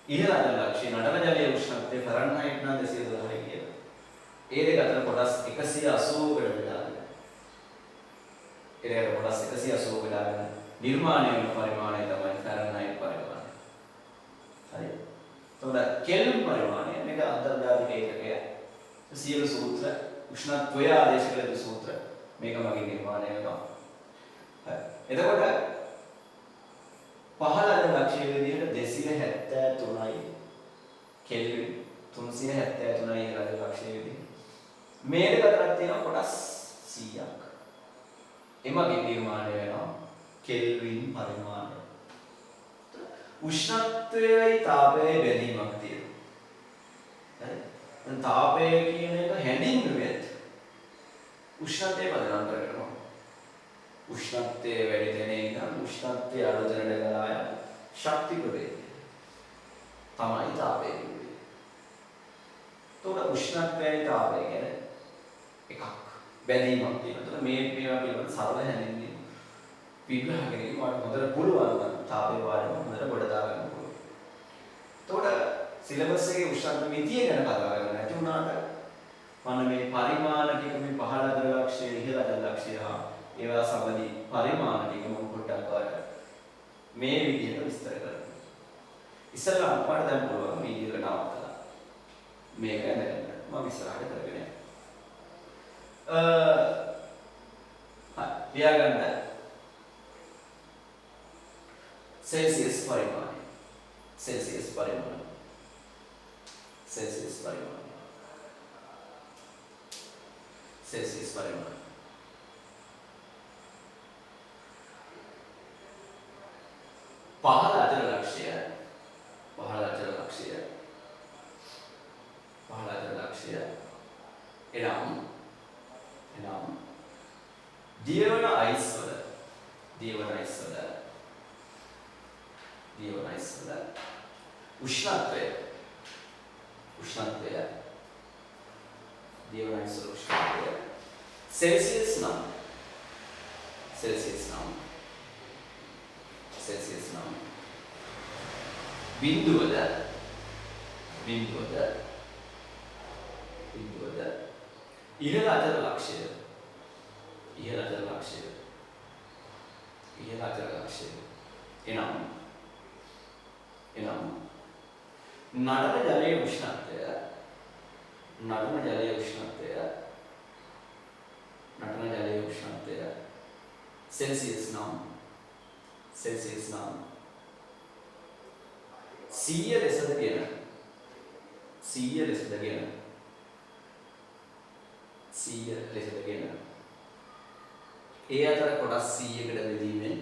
ඉහළ අතර ලක්ෂ්‍ය නටන ජලයේ උෂ්ණත්වය ෆැරන්හයිට් නම් 212යි කියලා. ඒ දෙක අතර කොටස් 180කට බෙදාගෙන ඒකට කොටස් 180 බෙදාගෙන නිර්මාණය වෙන පරිමාණය තමයි ෆැරන්හයිට් පරිමාණය. කෙල්වින් පරිමාණය මේක අන්තර්ජාතික ඒකකය. සියලු සූත්‍ර උෂ්ණත්වය ආදේශ කළ යුතු සූත්‍ර මේක මගේ නිර්මාණය වෙනවා. හරි. එතකොට පහළ අද ලක්ෂ්‍ය විදිහට 273යි කෙල්වින් 373යි අද ලක්ෂ්‍ය විදිහට. මේ දෙක අතරක් තියෙන කොටස් 100ක්. එමගේ නිර්මාණය වෙනවා කෙල්වින් පරිමාණය. උෂ්ණත්වයයි තාපයයි බැඳීමක් තියෙනවා. හරි. දැන් තාපය කියන එක හැඳින්වුවෙත් උෂ්ණත්වය පදනම් කරගෙන උෂ්ණත්වය වැඩි තැන ඉඳන් උෂ්ණත්වය අඩු තැනට ගලා යන ශක්ති ප්‍රවේගය තමයි තාපය කියන්නේ. ඒතකොට උෂ්ණත්වයයි තාපය කියන්නේ එකක් බැඳීමක් තියෙනවා. ඒතකොට මේවා පිළිබඳ සරල හැඳින්වීම විග්‍රහ කිරීම වලට හොඳට පුළුවන් නම් තාපය වාරම හොඳට ගොඩ දා ගන්න පුළුවන්. ඒතකොට සිලබස් එකේ උෂ්ණත්ව මිතිය ගැන කතා කරලා නැති වුණාට මම මේ පරිමාණ ටික මේ පහළ අතර ලක්ෂ්‍ය ඉහළ අතර ලක්ෂ්‍ය හා ඒවා සම්බන්ධී පරිමාණ ටික මම පොඩ්ඩක් ඔයාලට මේ විදිහට විස්තර කරනවා. ඉස්සෙල්ලා අපට දැන් පුළුවන් වීඩියෝ එක නවත්තලා මේක දැනගන්න. මම ඉස්සරහට කරගෙන යනවා. හරි. ලියාගන්න. सेल्सियस परिमाण सेल्सियस परिमाण सेल्सियस परिमाण सेल्सियस परिमाण पहला अचल लक्ष्य එනම් දියවන අයිස් වල උෂ්ණත්වය දියවන අයිස් වල උෂ්ණත්වය සෙල්සියස් නම් බිඳුවද ඉහළ අතර ලක්ෂ්‍ය එනම් නඩන ජලයේ උෂ්ණත්වය सेल्सियस නම් 100 ලෙසදගෙන ඒ අතර කොටස් 100කට බෙදීමෙන්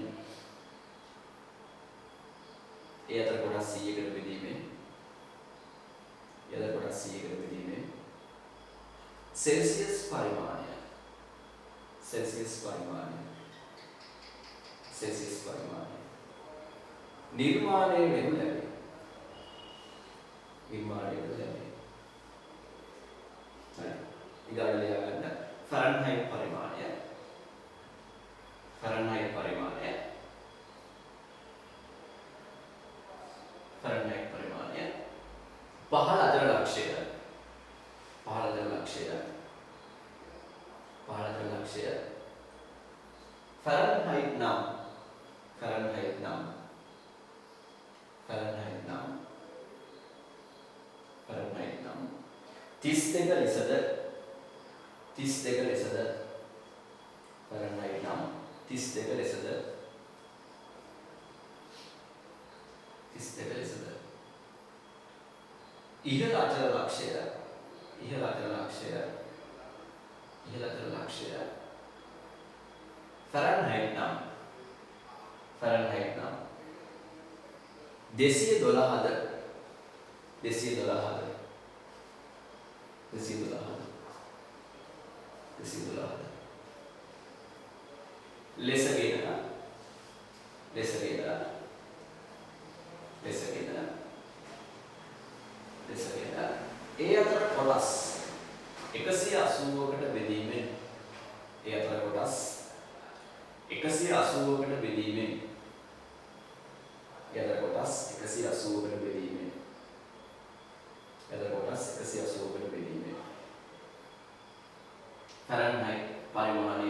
सेल्सियस परिमाණය निर्माණය වෙනු ලැබේ. හරි. ඊගාට ලියා ගන්න ෆැරන්හයිට් පරිමාණය. පහළ අතර ලක්ෂ්‍ය ෆැරන්හයිට් නම් 32 ලෙසද ෆැරන්හයිට් නම් 32 ලෙසද ඉහළ අතර ලක්ෂ්‍ය ෆැරන්හයිට් නම් 212ද ලෙසගෙන ඒ අතර කොටස් 180කට බෙදීමෙන් ෆැරන්හයිට් පරිමාණය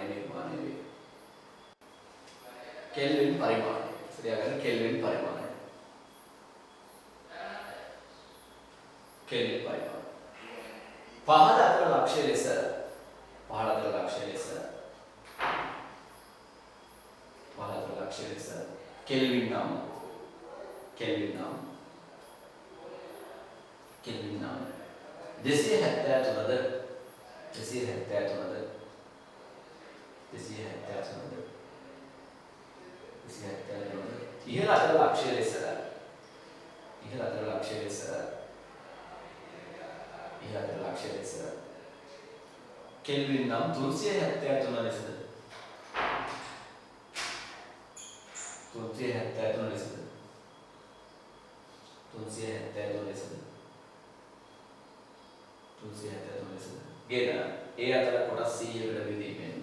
නිර්මාණය වේ. කෙල්වින් පරිමාණය ලියාගන්න කෙල්වින් පරිමාණය. කෙල්වින් පරිමාණය. පහළ අතර ලක්ෂ්‍ය ලෙස කෙල්වින් නම් 273 ඉහළ අතර ලක්ෂ්‍ය ලෙස කෙල්වින් නම් 373 ලෙසද 373 ලෙසද ගෙන ඒ අතර කොටස් 100කට බෙදීමෙන්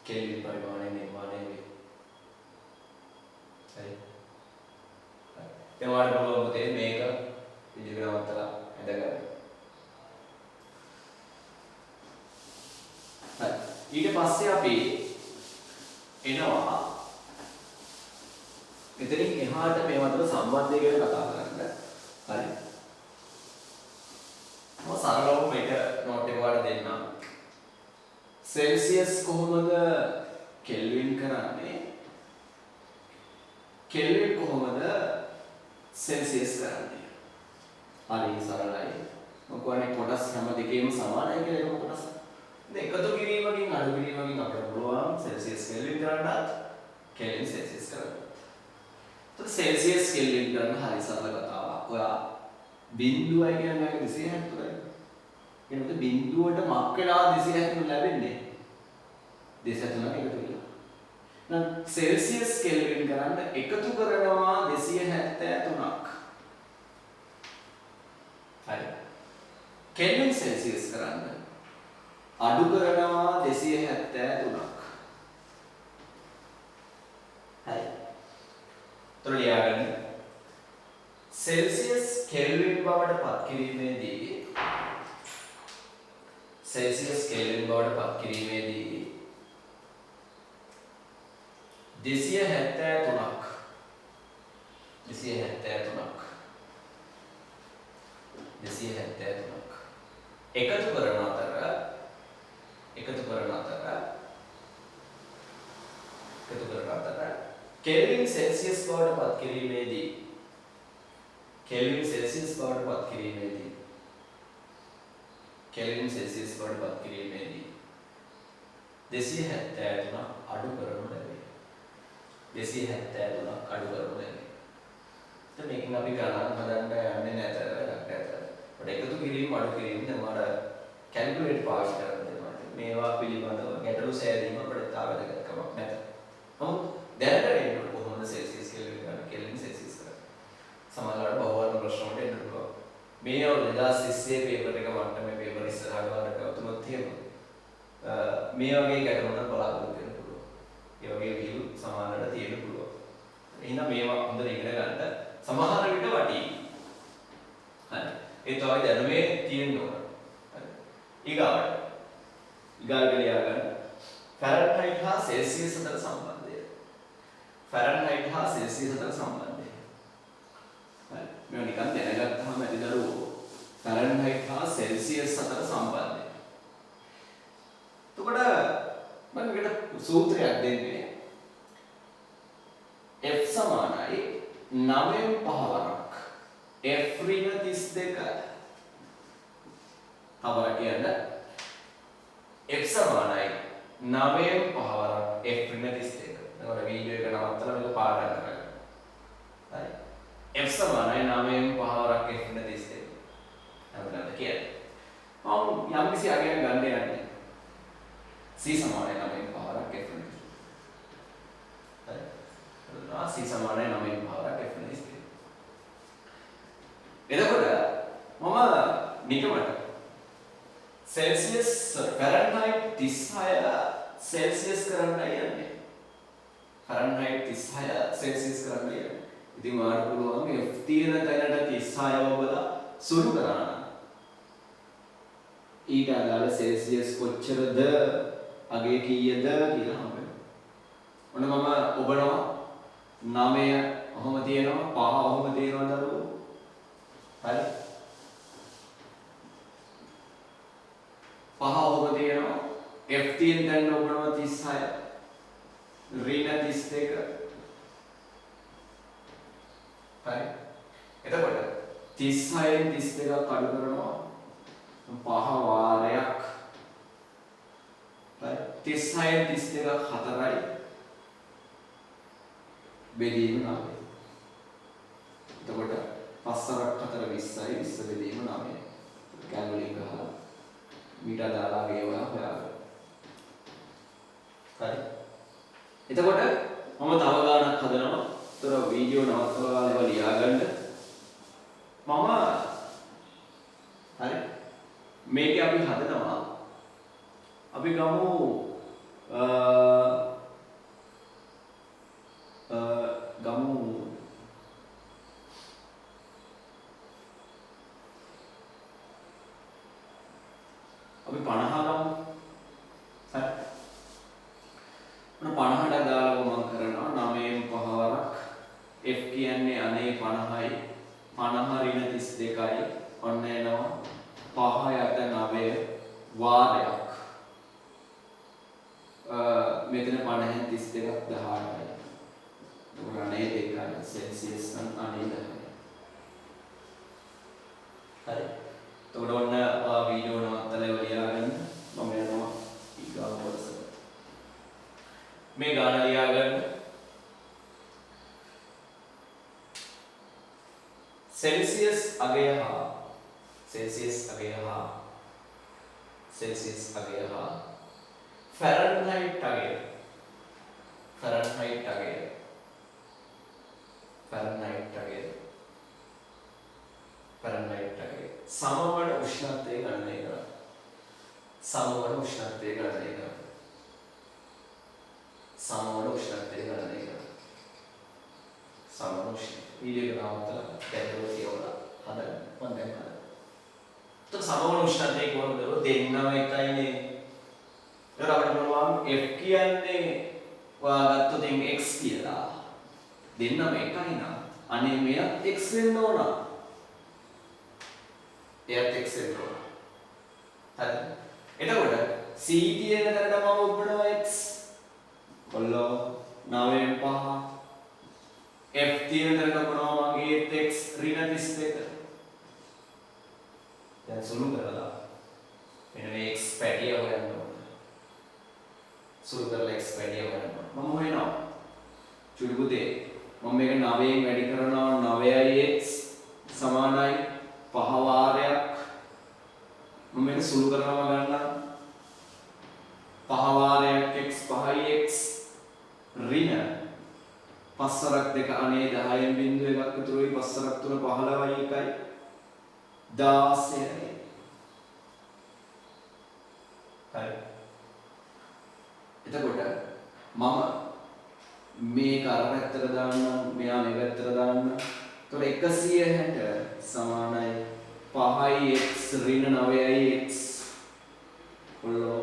කෙල්වින් පරිමාණය නිර්මාණය වේ. හරි. දැන් ඔයාලට බලන්න පුතේ මේක ඉදිරියවත්තලා ඇදගන්න. හරි. ඊට පස්සේ අපි එනවා මෙතනින් එහාට මේ අතර සම්බන්ධය ගැන කතා කරන්න. හරි. මම සරලවම මේක නෝට් එක වල දෙන්නම්. සෙල්සියස් කොහොමද කෙල්වින් කරන්නේ? කෙල්වින් කොහොමද සෙල්සියස් කරන්නේ? හරි සරලයි. මම කියන්නේ කොටස් හැම දෙකේම සමානයි කියලා ඒක කොටස්. දැන් එකතු කිරීමකින් අඩු කිරීමකින් අපිට පුළුවන් සෙල්සියස් කෙල්වින් කරන්නත් කෙල්වින් සෙල්සියස් කරන්න. તો සෙල්සියස් කෙල්වින් කරන්න හරි සරල කතාවක්. ඔයා බිඳුවයි කියන්නේ මේක 273යි. එනකොට බිඳුවට මක් වෙලා 273 ලැබෙන්නේ 273 එකතු වෙලා. නම් සෙල්සියස් කෙල්වින් කරන්න එකතු කරනවා 273ක්. හරි. කෙල්වින් සෙල්සියස් කරන්න අඩු කරනවා 273ක්. හරි. තොර ලියාගන්න. සෙල්සියස් කෙල්වින් බවට පත් කිරීමේදී 273ක් එකතු කරන අතර කෙල්වින් සෙල්සියස් බවට පත් කිරීමේදී 273ක් අඩු කරනු ලැබේ. 273ක් අඩු කරනු ලැබේ. දැන් මේකෙන් අපි ගණන් හදන්න යන්නේ නැත. එකතු කිරීම අඩු කිරීම දැන් මට කැල්කියුලේටර් පාවිච්චි කරන්න දෙනවා. මේවා පිළිබඳව ගැටලු සෑදීම අපිට තාම වැදගත්කමක් නැත. නමුත් දැනට එන්නකොට කොහොමද සෙල්සියස් කෙල්වින් කරන්නේ? කෙල්වින් සෙල්සියස් කරන්නේ. සමහරවිට බහුවර්ණ ප්‍රශ්න වලට එන්න පුළුවන්. මේ අවුරුදු 2020 පේපර් එක මට්ටමේ පේපර් ඉස්සරහට වලට ගතුනොත් එහෙම මේ වගේ ගැටලුවක් බලාපොරොත්තු වෙන්න පුළුවන්. ඒ වගේ විහිළු සමහරවිට තියෙන්න පුළුවන්. එහෙනම් මේවා හොඳට ඉගෙන ගන්න සමහර විට වටී. හරි. ඒ තමයි දැනුමේ තියෙන්න ඕන. හරි. ඊගාවට ලියා ගන්න. ෆැරන්හයිට් හා සෙල්සියස් අතර සම්බන්ධය. හරි. මේවා නිකන් දැනගත්තාම ඇති දරුවෝ. ෆැරන්හයිට් හා සෙල්සියස් අතර සම්බන්ධය. එතකොට මම මේකට සූත්‍රයක් දෙන්නේ. F සමානයි 9 පහවරක් F ඍණ 32. තවර කියන්න F සමානයි 9 පහවරක් F ඍණ 32. එතකොට වීඩියෝ එක නවත්තලා මේක පාඩම් කරගන්න. හරි. F සමානයි 9 පහවරක් F ඍණ 32. හරිද කියන්නේ. මම යම්කිසි අගයක් ගන්න යන්නේ. C සමානයි 9 පහවරක් F ඍණ 32. හරි. C සමානයි 9 පහවරක් F ඍණ 32. එතකොට මම නිකමට සෙල්සියස් ෆැරන්හයිට් 36 සෙල්සියස් කරන්නයි යන්නේ. ෆැරන්හයිට් 36 සෙල්සියස් කරන්න යන්නේ. ඉතින් ඔයාලට පුළුවන් F තියෙන තැනට 36 වබලා සුළු කරා නම් ඊට අදාළ සෙල්සියස් කොච්චරද අගේ කීයද කියලා හම්බෙනවා. ඔන්න මම ඔබනවා 9 ඔහොම තියෙනවා 5 ඔහොම තියෙනවා දරුවෝ. හරි. 5 ඔහොම තියෙනවා. F තියෙන තැන ඔබනවා 36. ඍණ 32. හරි. එතකොට 36න් 32ක් අඩු කරනවා 5 වාරයක්. හරි. 36න් 32ක් 4යි. බෙදීම 9. එතකොට 5ක් 4 20යි 20 බෙදීම 9. කැල්කුලේටර් ගහලා මීටර දාලා ගේවා හොයාගන්න. හරි. එතකොට මම තව ගානක් හදනවා. ඒතර වීඩියෝ නවත්තලා ඒවා ලියාගන්න. මම හරි. මේක අපි හදනවා. අපි ගමු අපි 50 ගමු. හරි. මම 50ට දාලා මම කරනවා 9න් 5 වරක් F කියන්නේ අනේ 50යි 50 ඍණ 32යි ඔන්න එනවා 5 යට 9 වාරයක්. මෙතන 50න් 32ක් 18යි. ඒක අනේ 2යි සෙල්සියස් නම් අනේ 10යි. හරි. එතකොට ඔන්න වීඩියෝ නවත්තලා ඒව ලියාගන්න. මම යනවා ඊගාව කොටසට. මේ ගාන ලියාගන්න. සෙල්සියස් අගය හා සෙල්සියස් අගය හා සෙල්සියස් අගය හා ෆැරන්හයිට් අගය ෆැරන්හයිට් අගය ෆැරන්හයිට් අගය ෆැරන්හයිට් අගය සමවන උෂ්ණත්වය ගණනය කරන්න. සමවන උෂ්ණත්වය ගණනය කරන්න. සමවන උෂ්ණත්වය ගණනය කරන්න. සමවන උෂ්ණත්වය වීඩියෝ එක නවත්තලා දැක්කෝ කියලා හදන්න. මම දැන් හදන්න. તો සමවන උෂ්ණත්වය කොහොමද? දෙන්නම එකයිනේ. ඒක අපිට පුළුවන් F කියන්නේ ඔයාගත්තොත් x කියලා. දෙන්නම එකයි නා. අනේ මෙයත් x වෙන්න ඕන. එයත් x වෙන්න ඕන. හරි. එතකොට c කියන තැනට මම උපනවා x. කොල්ලෝ 9න් 5. F තියෙන තැනට උපනවා මගේ x ඍණ 32. දැන් සුළු කරලා මෙන්න මේ x පැටිය හොයන්න ඕන. සුළු කරලා x පැටිය හොයන්න ඕන. මම හොයනවා. චුටි පුතේ මම මේක 9න් වැඩි කරනවා 9යි x සමානයි 5 වාරයක්. මම මේක සුළු කරනවා ගන්නම්. 5 වාරයක් x 5යි x ඍණ 5 2 අනේ 10න් බිංදුව එකක් ඉතුරුයි 5 3 15යි 1යි 16යි. හරි. එතකොට මම මේක අර පැත්තට දාන්නම් මෙයා මේ පැත්තට දාන්න. එතකොට 160 සමානයි 5යි x ඍණ 9යි x කොල්ලෝ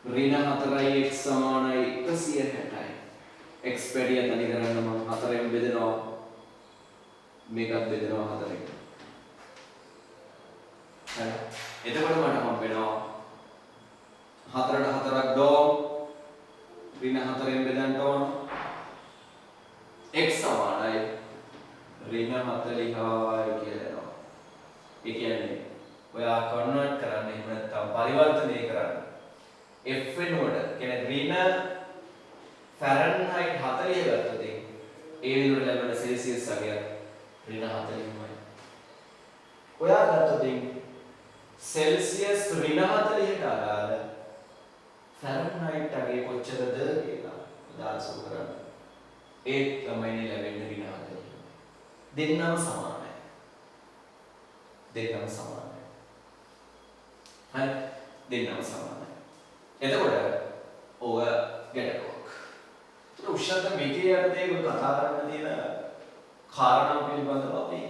ඍණ 4යි x සමානයි 160යි. x පැටිය තනි කරන්න මම 4ෙන් බෙදනවා. මේකත් බෙදනවා 4ෙන්. හරි. එතකොට මට හම්බ වෙනවා 4ට 4ක් ඩෝම් ඍණ 4ෙන් බෙදන්න ඕන. x සමානයි ඍණ 40යි කියලා එනවා. ඒ කියන්නේ ඔයා කන්වර්ට් කරන්න එහෙම නැත්නම් පරිවර්තනය කරන්න. f වෙනුවට කියන්නේ ඍණ ෆැරන්හයිට් 40 ගත්තොත් ඒ වෙනුවට ලැබෙන සෙල්සියස් අගය ඍණ 40යි. ඔයා ගත්තොත් සෙල්සියස් ඍණ 40ට අදාළ ෆැරන්හයිට් අගය කොච්චරද කියලා දාලා සුළු කරන්න. ඒ තමයි ලැබෙන්නේ ඍණ 40. දෙන්නම සමානයි. දෙන්නම සමානයි. හරි දෙන්නම සමානයි. එතකොට උෂ්ණත්ව මිතිය යටතේ ඔය කතා කරන්න තියෙන කාරණා පිළිබඳව අපි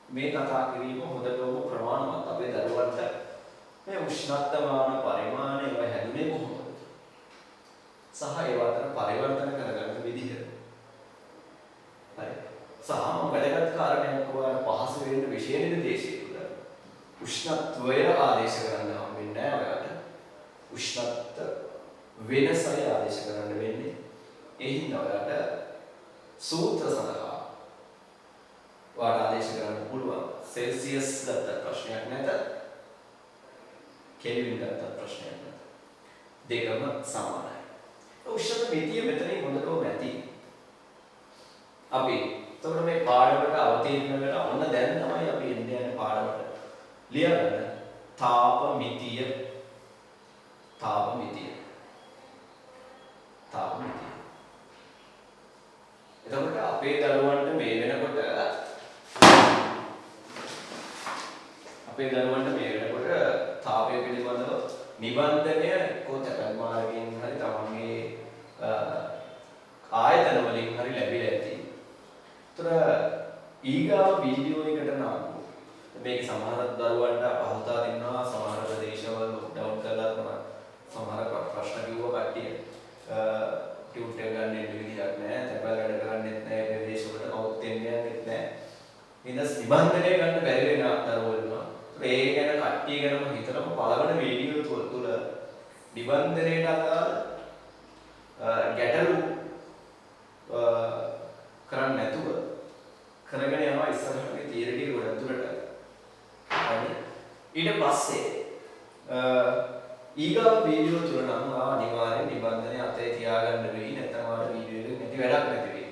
මේ කතා කිරීම හොඳටම ප්‍රමාණවත්. අපේ දරුවන්ට මේ උෂ්ණත්වමාන පරිමාණය ඒවා හැදුනේ කොහොමද? සහ ඒව අතර පරිවර්තන කරගන්න විදිහ. හරි. සහ මම වැදගත් කාරණයක් ඔයාලට පහසු වෙන්න විෂය නිර්දේශය තුළ උෂ්ණත්වය ආදේශ කරන්න හම්බෙන්නේ නැහැ ඔයාලට. උෂ්ණත්ව වෙනසයි ආදේශ කරන්න වෙන්නේ. ඒ හින්දා ඔයාලට සූත්‍ර සඳහා ඔයාලට ආදේශ කරන්න පුළුවන්. සෙල්සියස් ගත්ත ප්‍රශ්නයක් නැත. කෙල්වින් ගත්ත ප්‍රශ්නයක් නැත. දෙකම සමානයි. උෂ්ණත්ව මිතිය මෙතනින් හොඳටම ඇති. අපි එතකොට මේ පාඩමට අවතීර්ණ වෙලා ඔන්න දැන් තමයි අපි එන්නේ යන පාඩමට ලියගන්න තාප මිතිය. එතකොට අපේ දරුවන්ට මේ වෙනකොට තාපය පිළිබඳව නිබන්ධනය කොතැන මාර්ගයෙන් හරි තමන්ගේ ආයතන වලින් හරි ලැබිලා ඇති. ඊගාව වීඩියෝ එකට නම් මේක සමහර දරුවන්ට අපහසුතා දෙනවා. සමහර ප්‍රදේශවල ලොක්ඩවුන් කරලා තමයි සමහර ප්‍රශ්න කිව්ව කට්ටිය ටියුටර් ගන්න විදිහක් නැහැ. තැපල් වැඩ කරන්නෙත් නැහැ. ප්‍රදේශවලට කවුත් එන්නේ නැහැ. ඉතින් නිබන්ධනය ගන්න බැරි වෙන දරුවෝ ඉන්නවා. ඒ ගැන කට්ටිය ගැනම හිතනම පළවෙනි වීඩියෝ තුල නිබන්ධනයට අදාළ ගැටලු කරන්නේ නැතුව කරගෙන යනවා ඉස්සරහට තියරිටි ගොඩක් දුරට. හරි. ඊට පස්සේ ඊගා වීඩියෝ තුල නම් අනිවාර්යෙන් නිබන්ධනය අතේ තියාගන්න වෙයි. නැත්නම් ආවට වීඩියෝ එකක් නැති වැඩක් නැති වෙයි.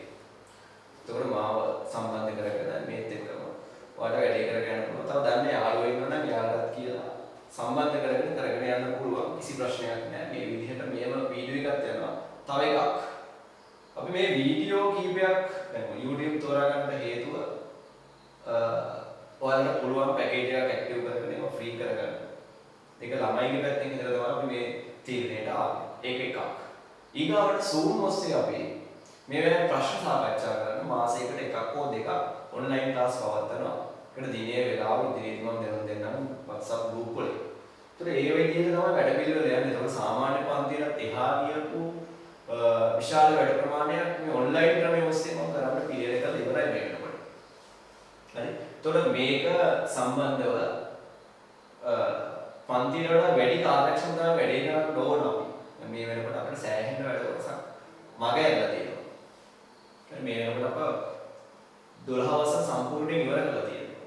ඒතකොට මාව සම්බන්ධ කරගෙන මේත් එක්කම ඔයාලට වැඩේ කරගෙන යන්න පුළුවන්. තව දන්නේ යාළුවෝ ඉන්නවා නම් යාළුවාත් කියලා සම්බන්ධ කරගෙන යන්න පුළුවන්. කිසි ප්‍රශ්නයක් නැහැ. මේ විදිහට මේම වීඩියෝ එකක් යනවා. තව එකක් අපි මේ වීඩියෝ කීපයක් දැන් YouTube තෝරා ගන්න හේතුව ඔයාලට පුළුවන් පැකේජ් එකක් ඇක්ටිව් කරගෙන ඒක ෆ්‍රී කරගන්න. ඒක ළමයිගේ පැත්තෙන් ඉඳලා තමයි අපි මේ තීරණයට ආවේ. ඒක එකක්. ඊගාවට Zoom ඔස්සේ අපි මේ වෙලාවේ ප්‍රශ්න සාකච්ඡා කරන මාසයකට එකක් හෝ දෙකක් ඔන්ලයින් ක්ලාස් පවත්වනවා. ඒකට දිනේ වෙලාව ඉදිරියට මම දෙන්නම් WhatsApp group වල. ඒතර ඒ විදිහට තමයි වැඩ පිළිවෙල යන්නේ. ඒක සාමාන්‍ය පන්තියට එහා ගියපු විශාල වැඩ ප්‍රමාණයක් මේ ඔන්ලයින් ක්‍රමයේ ඔස්සේ මම කරන්න පිළියෙල කරලා ඉවරයි මේ වෙනකොට. හරි. ඒතකොට මේක සම්බන්ධව පන්තියට වඩා වැඩි කාර්යක්ෂමතාවය වැඩි කරන්න ඕන අපි. මේ වෙනකොට අපිට සෑහෙන වැඩ කොටසක් මග ඇරලා තියෙනවා. මේ වෙනකොට අප 12 වසර සම්පූර්ණයෙන් ඉවර කරලා තියෙනවා.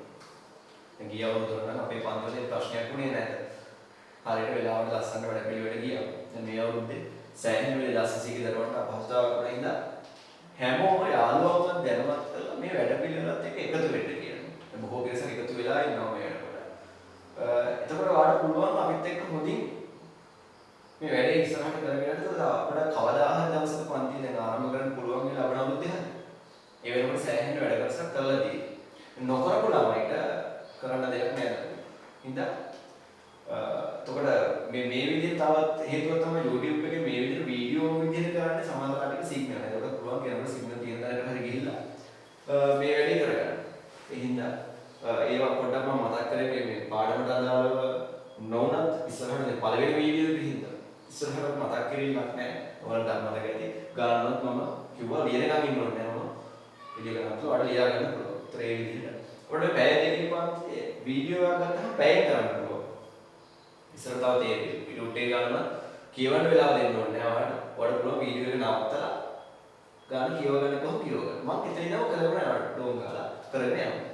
දැන් ගිය අවුරුද්දේ නම් අපේ පන්තිවල ප්‍රශ්නයක් වුණේ නැහැ. හරියට වෙලාවට ලස්සන වැඩ පිළිවෙලට ගියා. දැන් මේ අවුරුද්දේ සෑහෙන වෙලේ දවසසිකේ දරුවන්ට අපහසුතාවයක් වුණා ඉඳලා හැමෝම යාළුවෝම දැනුවත් කරලා මේ වැඩ පිළිවෙලත් එක්ක එකතු වෙන්න කියනවා. දැන් බොහෝ පිරිසක් එකතු වෙලා ඉන්නවා මේ වෙනකොට. එතකොට ඔයාලට පුළුවන් අපිත් එක්ක හොඳින් මේ වැඩේ ඉස්සරහට කරගෙන යන්න. ඒතකොට අපිට කවදා හරි දවසක පන්තිය දැන් ආරම්භ කරන්න පුළුවන් වෙලා ලබන අවුරුද්දේ හරි. ඒ වෙනකොට සෑහෙන වැඩ කරසක් කරලා තියෙන්නේ. නොකරපු ළමයිට කරන්න දෙයක් නැහැ. හින්දා එතකොට මේ විදිහට තවත් හේතුවක් තමයි YouTube එකේ මේ විදිහට වීඩියෝ විදිහට කරන්නේ සමානලාට සිග්නල්. ඒකට පුළුවන් කියනවා සිග්නල් තියෙන තැනකට හරි ගිහිල්ලා මේ වැඩේ කරගන්න. ඒ හින්දා ඒවා පොඩ්ඩක් මම මතක් කරේ මේ පාඩමට අදාළව නොවුනත් ඉස්සරහට පළවෙනි වීඩියෝ එකේ හින්දා ඉස්සරහට මතක් කිරීමක් නැහැ. ඔයාලට මතක ඇති. ගානවත් මම කිව්වා ලියනකම් ඉන්න ඕනේ නැහැ මම. වීඩියෝ ගන්නත් ඔයාලට ලියා ගන්න පුළුවන්. ඒ විදිහට. ඔයාලට පැය දෙකකින් පස්සේ වීඩියෝ එකක් ගත්තම පැයෙන් කරන්න පුළුවන්. ඉස්සර තව තේරෙයි. ට්‍යුටර් එක ගන්න කියවන්න වෙලාව දෙන්න ඕනේ නැහැ ඔයාලට. ඔයාලට පුළුවන් වීඩියෝ එක නවත්තලා ගන්න කියව ගන්න කොහොම කියව ගන්න. මම එතන ඉඳන් කරගෙන යනවා. ඩෝන් ගාලා කරගෙන යනවා.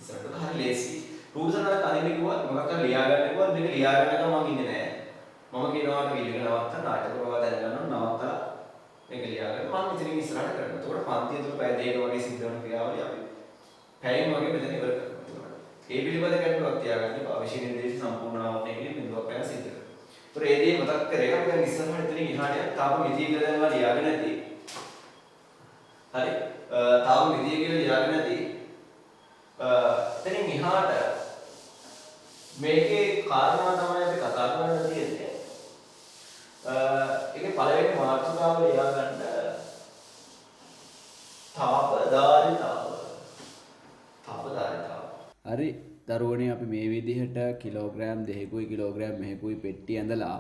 ඉස්සරහට හරි ලේසි. රූල්ස් අරන් කලින් කිව්වා මොකක්ද ලියා ගන්න කිව්වා මේක ලියා ගන්නකම් මම ඉන්නේ නැහැ. මම කියනවා වීඩියෝ එක නවත්තන්න නාටක ප්‍රවාහ දැනගන්න නවත්තලා මේක ලියා ගන්න. මම ඉතින් ඉස්සරහට කරනවා. ඒකට පන්තිය තුල පැය දෙකක වගේ සිද්ධ වෙන ක්‍රියාවලිය අපි පැයෙන් වගේ මෙතන ඉවර කරනවා. ඒ පිළිබඳ ගැටලුවක් තියාගන්න අවශ්‍ය නිර්දේශ සම්පූර්ණ ආවරණය කිරීම බිඳුවක් පැන සිද්ධ කරනවා. ඒතර ඒ දේ මතක් කරේ අපි දැන් ඉස්සරහට එතනින් එහාට යන තාම මිතිය කියලා දැනලා ලියාගෙන නැති. හරි. තාම මිතිය කියලා ලියාගෙන නැති. එතනින් එහාට මේකේ කාරණා තමයි අපි කතා කරන්න තියෙන්නේ. ඒකේ පළවෙනි මාතෘකාව ලියා ගන්න දරුවනේ අපි මේ විදිහට කිලෝග්‍රෑම් 2කුයි කිලෝග්‍රෑම් 3කුයි පෙට්ටිය ඇඳලා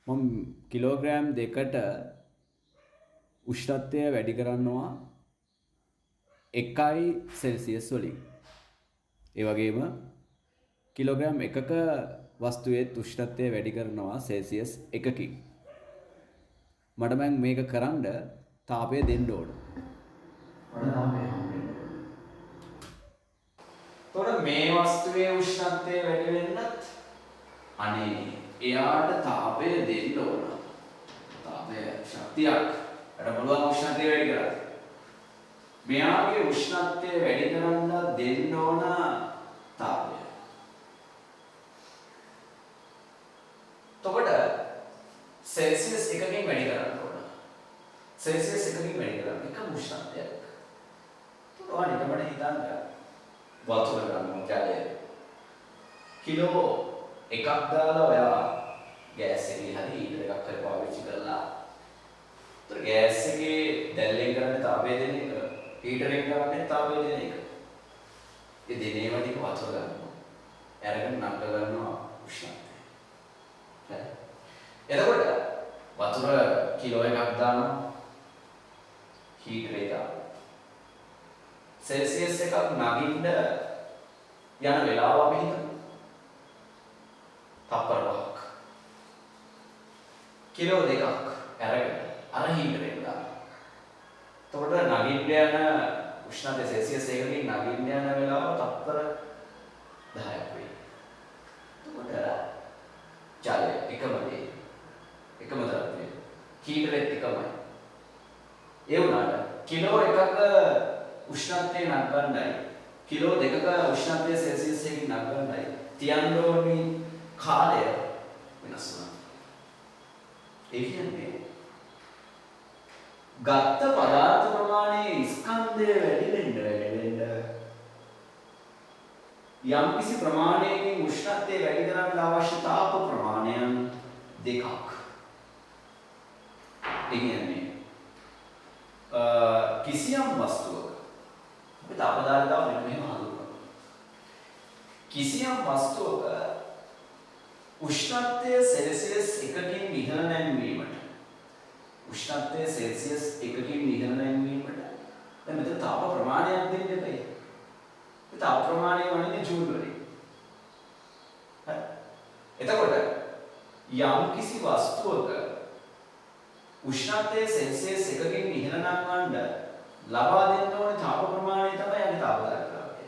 මම කිලෝග්‍රෑම් 2කට උෂ්ණත්වය වැඩි කරනවා 1 සෙල්සියස් වලින්. ඒ වගේම කිලෝග්‍රෑම් 1ක වස්තුවේ උෂ්ණත්වය වැඩි කරනවා සෙල්සියස් 1කින්. මට මම මේක කරන්න තාපය දෙන්න ඕන. මට තාපය හම්බෙන්න. තොර මේ වස්තුවේ උෂ්ණත්වය වැඩි වෙන්නත් අනේ එයාට තාපය දෙන්න ඕන. තාපය ශක්තියක් අර බලවත් උෂ්ණත්වය වැඩි කරලා. මෙයාගේ උෂ්ණත්වය වැඩි කරන්න දෙන්න ඕන තාපය. තොකට සෙල්සියස් 1කින් වැඩි කරන්න ඕන. සෙල්සියස් 1කින් වැඩි කරන්න එක උෂ්ණත්වයක්. තොරවනේ තමයි හිතන්න. වතුර ගන්න ජලය. කිලෝ එකක් දාලා ඔයා ගෑස් එකේ හරි හීටර් එකක් හරි පාවිච්චි කරලා. ඒතර ගෑස් එකේ දැල්ලෙන් කරන්නේ තාපය දෙන එක. හීටරෙන් කරන්නේ තාපය දෙන එක. ඒ දෙනේම ටික වතුර ගන්නවා. අරගෙන නම්ක ගන්නවා උෂ්ණත්වය. හරි. එතකොට වතුර කිලෝ එකක් දානවා හීටරේ දානවා. සෙල්සියස් එකක් නගින්න යන වෙලාව අපි හිතමු. තප්පර 5ක්. කිලෝ 2ක් අරගෙන අර හීටරේ දානවා. එතකොට නගින්න යන උෂ්ණත්වය සෙල්සියස් 1කින් නගින්න යන වෙලාව තප්පර 10ක් වෙයි. එතකොට ජලය එකම දේ. එකම තරමේ. හීටරෙත් එකමයි. ඒ වුණාට කිලෝ 1ක උෂ්ණත්වය නගන්නයි කිලෝ 2ක උෂ්ණත්වය සෙල්සියස් 1කින් නගන්නයි තියන්න ඕනි කාලය වෙනස් වෙනවා. ඒ කියන්නේ ගත්ත පදාර්ථ ප්‍රමාණයේ ස්කන්ධය වැඩි වෙන්න යම්කිසි ප්‍රමාණයකින් උෂ්ණත්වය වැඩි කරන්න අවශ්‍ය තාප ප්‍රමාණයන් දෙකක්. ඒ කියන්නේ කිසියම් වස්තුවක අපි තාප දාලා මෙන්න මෙහෙම හඳුන්වනවා. කිසියම් වස්තුවක උෂ්ණත්වය සෙල්සියස් 1කින් ඉහළ නැංවීමට උෂ්ණත්වය සෙල්සියස් 1කින් ඉහළ නැංවීමට දැන් මෙතන තාප ප්‍රමාණයක් දෙන්න එපා. ඒ තාප ප්‍රමාණය වන්නේ ජූල් වලින්. හරි. එතකොට යම් කිසි වස්තුවක උෂ්ණත්වය සෙල්සියස් 1කින් ඉහළ නංවන්න ලබා දෙන්න ඕනේ තාප ප්‍රමාණය තමයි යන්නේ තාප දායකතාවය.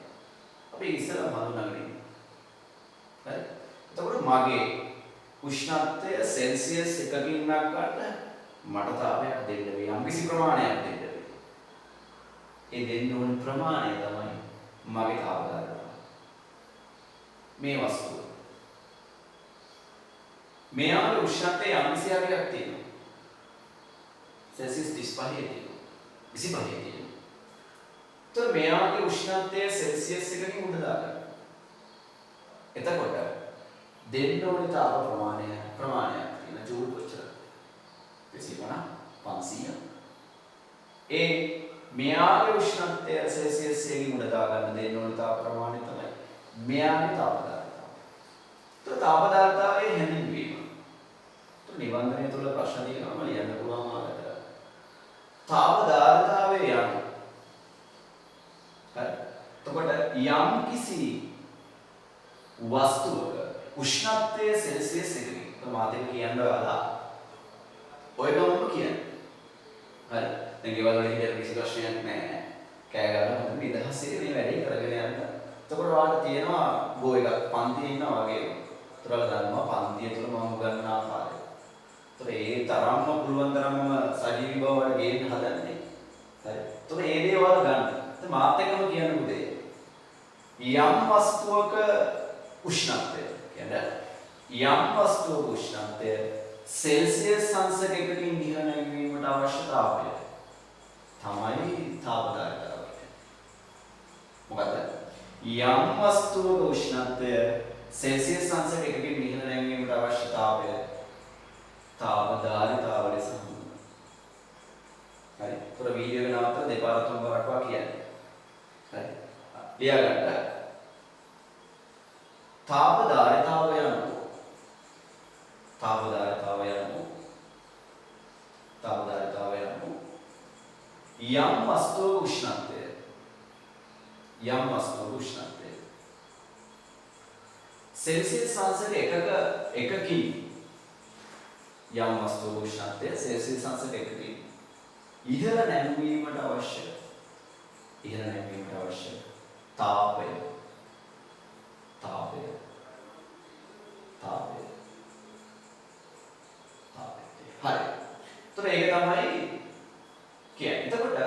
අපි ඉස්සෙල්ලා හඳුනාගෙන ඉන්නේ. හරි. එතකොට මගේ උෂ්ණත්වය සෙල්සියස් 1කින් නංවන්න මට තාපයක් දෙන්න වෙයි. යම්කිසි ප්‍රමාණයක් දෙන්න වෙයි. ඒ දෙන්න ඕන ප්‍රමාණය තමයි මගේ තාප දායකතාවය. මේ වස්තුව. මෙයාගේ උෂ්ණත්වය යම්කිසි ආකාරයක් තියෙනවා. සෙල්සියස් 35 තියෙනවා. 25 තියෙනවා. તો මෙයාගේ උෂ්ණත්වය සෙල්සියස් 1කින් උඩ දාගන්න. එතකොට දෙන්න ඕනේ තාප ප්‍රමාණයක් තියෙන ජූල් කොච්චරද? 500. ඒ මෙයාගේ උෂ්ණත්වය සෙල්සියස් 1කින් උඩ දාගන්න දෙන්න ඕනේ තාප ප්‍රමාණය තමයි මෙයාගේ තාප දායකතාවය. તો තාප දායකතාවයේ හැඳින්වීම. તો නිබන්ධනය තුල ප්‍රශ්න තියෙනවම ලියන්න පුළුවන් මාකට. තාප දායකතාවයේ යන. හරි. එතකොට යම් කිසි වස්තුවක උෂ්ණත්වය සෙල්සියස් 1කින් මාතෘක කියන්න ඔයාලා ඔය ගමම කියන්නේ. හරි. දැන් ගෙවල් වල හිටියට කිසි ප්‍රශ්නයක් නැහැ. කෑ ගහලා හොඳ නිදහසේ මේ වැඩේ කරගෙන යන්න. එතකොට ඔයාලට තියෙනවා ගෝ එකක් පන්තියේ ඉන්නවා වගේ. ඒතරවල දන්නවා පන්තිය තුල මම උගන්වන ආකාරය. ඒතර ඒ තරම්ම පුළුවන් තරම්ම සජීවී බව වල ගේන්න හදන්නේ. හරි. ඒතර ඒ දේවල් ගන්න. ඒත් මාත් එක්කම කියන්න පුතේ. යම් වස්තුවක උෂ්ණත්වය කියන්නේ යම් වස්තුවක උෂ්ණත්වය සෙල්සියස් අංශක 1කින් ඉහළ නැංවීමට අවශ්‍ය තාපය තමයි තාප දායකතාවය. මොකද යම් වස්තුවක උෂ්ණත්වය සෙල්සියස් අංශක 1කින් ඉහළ නැංවීමට අවශ්‍ය තාපය තාප දායකතාව ලෙස හඳුන්වනවා. හරි. ඒතර වීඩියෝ එක නවත්තලා දෙපාරක් තුන් පාරක් වා කියන්නේ. හරි. ලියා ගන්න. යම් වස්තුවක උෂ්ණත්වය සෙල්සියස් අංශක එකකින් යම් වස්තුවක උෂ්ණත්වය සෙල්සියස් අංශක එකකින් ඉහළ නැංවීමට අවශ්‍ය තාපය හරි. එතකොට ඒක තමයි කියන්නේ. එතකොට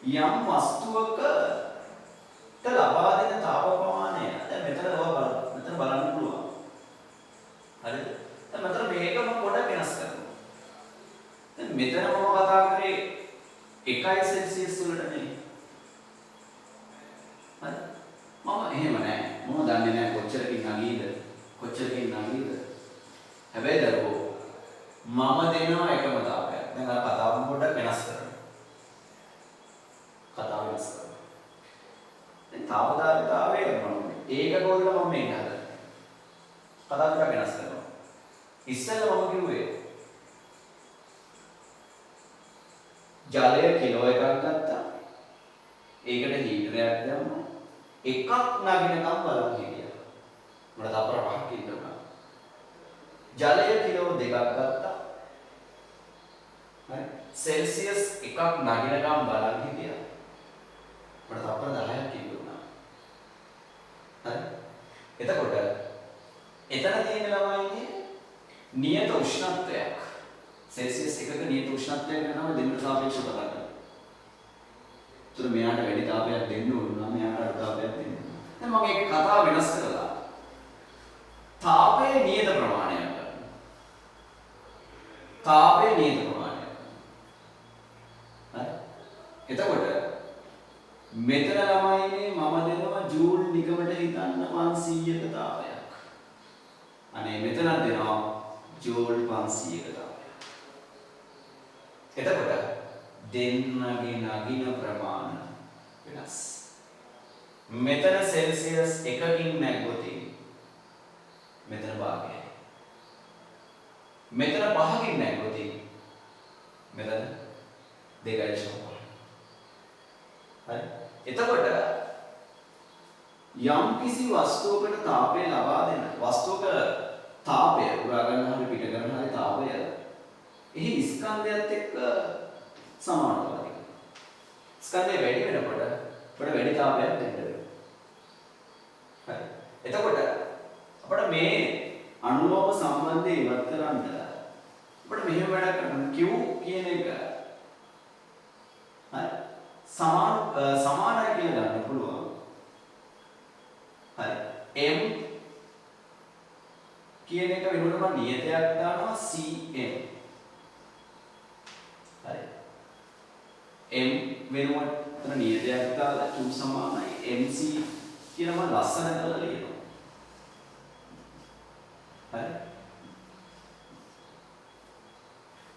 යම් වස්තුවක ලබා දෙන තාප ප්‍රමාණය දැන් මෙතන බලන්න පුළුවන්. හරිද? දැන් මෙතන මේකම පොඩක් වෙනස් කරනවා. දැන් මෙතන මම කතා කරේ 1 සෙල්සියස් වලට නෙවෙයි. හරි? මම එහෙම නෑ. මම දන්නේ නෑ කොච්චරකින් නගීද. හැබැයි දරුවෝ මම දෙනවා එකම තාපයක්. දැන් අර කතාව පොඩ්ඩක් වෙනස් කරනවා. දැන් තාපදාරිතාවය මොනවද? ඒක කොල්ල මම මේක හදන්නේ. කතාව පොඩ්ඩක් වෙනස් කරනවා. ඉස්සෙල්ලා මම කිව්වේ ජලය කිලෝ එකක් ගත්තා. ඒකට හීටරයක් දැම්මා. එකක් නගිනකම් බලන් හිටියා. මට තප්පර 5ක් ඉන්න උනා. ජලය කිලෝ 2ක් ගත්තා. හරි. සෙල්සියස් එකක් නගිනකම් බලන් හිටියා. මට තප්පර 10ක් ඉන්න උනා. හරි. එතකොට එතන තියෙන ළමයිනේ නියත උෂ්ණත්වයක්. සෙල්සියස් එකක නියත උෂ්ණත්වයක් වෙනවා දෙන්නට සාපේක්ෂව බලන්න. ඒතර මෙයාට වැඩි තාපයක් දෙන්න ඕන නම් මෙයාට අඩු තාපයක් දෙන්න ඕන. දැන් මම ඒක කතාව වෙනස් කරලා තාපයේ නියත ප්‍රමාණයක් ගන්නවා. හරි. එතකොට මෙතන ළමයිනේ මම දෙනවා ජූල් නිගමට හිතන්න 500ක තාපයක්. අනේ මෙතන දෙනවා ජූල් 500ක තාපයක්. එතකොට දෙන්නගේ නගින ප්‍රමාණ වෙනස්. මෙතන සෙල්සියස් 1කින් නැග්ගොත් මෙතන භාගයයි. මෙතන 5කින් නැග්ගොත් මෙතන 2.5. හරි. එතකොට යම් කිසි වස්තුවකට තාපය ලබා දෙන වස්තුවක තාපය උරා ගන්න හරි පිට කරන හරි තාපය එහි ස්කන්ධයත් එක්ක සමානුපාතිකයි. ස්කන්ධය වැඩි වෙනකොට අපිට වැඩි තාපයක් දෙන්න වෙනවා. හරි. එතකොට අපිට මේ අනුලෝම සම්බන්ධය ඉවත් කරන්න අපිට මෙහෙම වැඩක් කරන්න Q කියන එක හරි සමානයි කියලා ගන්න පුළුවන්. හරි. M කියන එක වෙනුවට මම නියතයක් දානවා Cm. හරි. M වෙනුවට අතන නියතයක් දාලා Q සමානයි MC කියලා මම ලස්සන කරලා ලියනවා. හරි.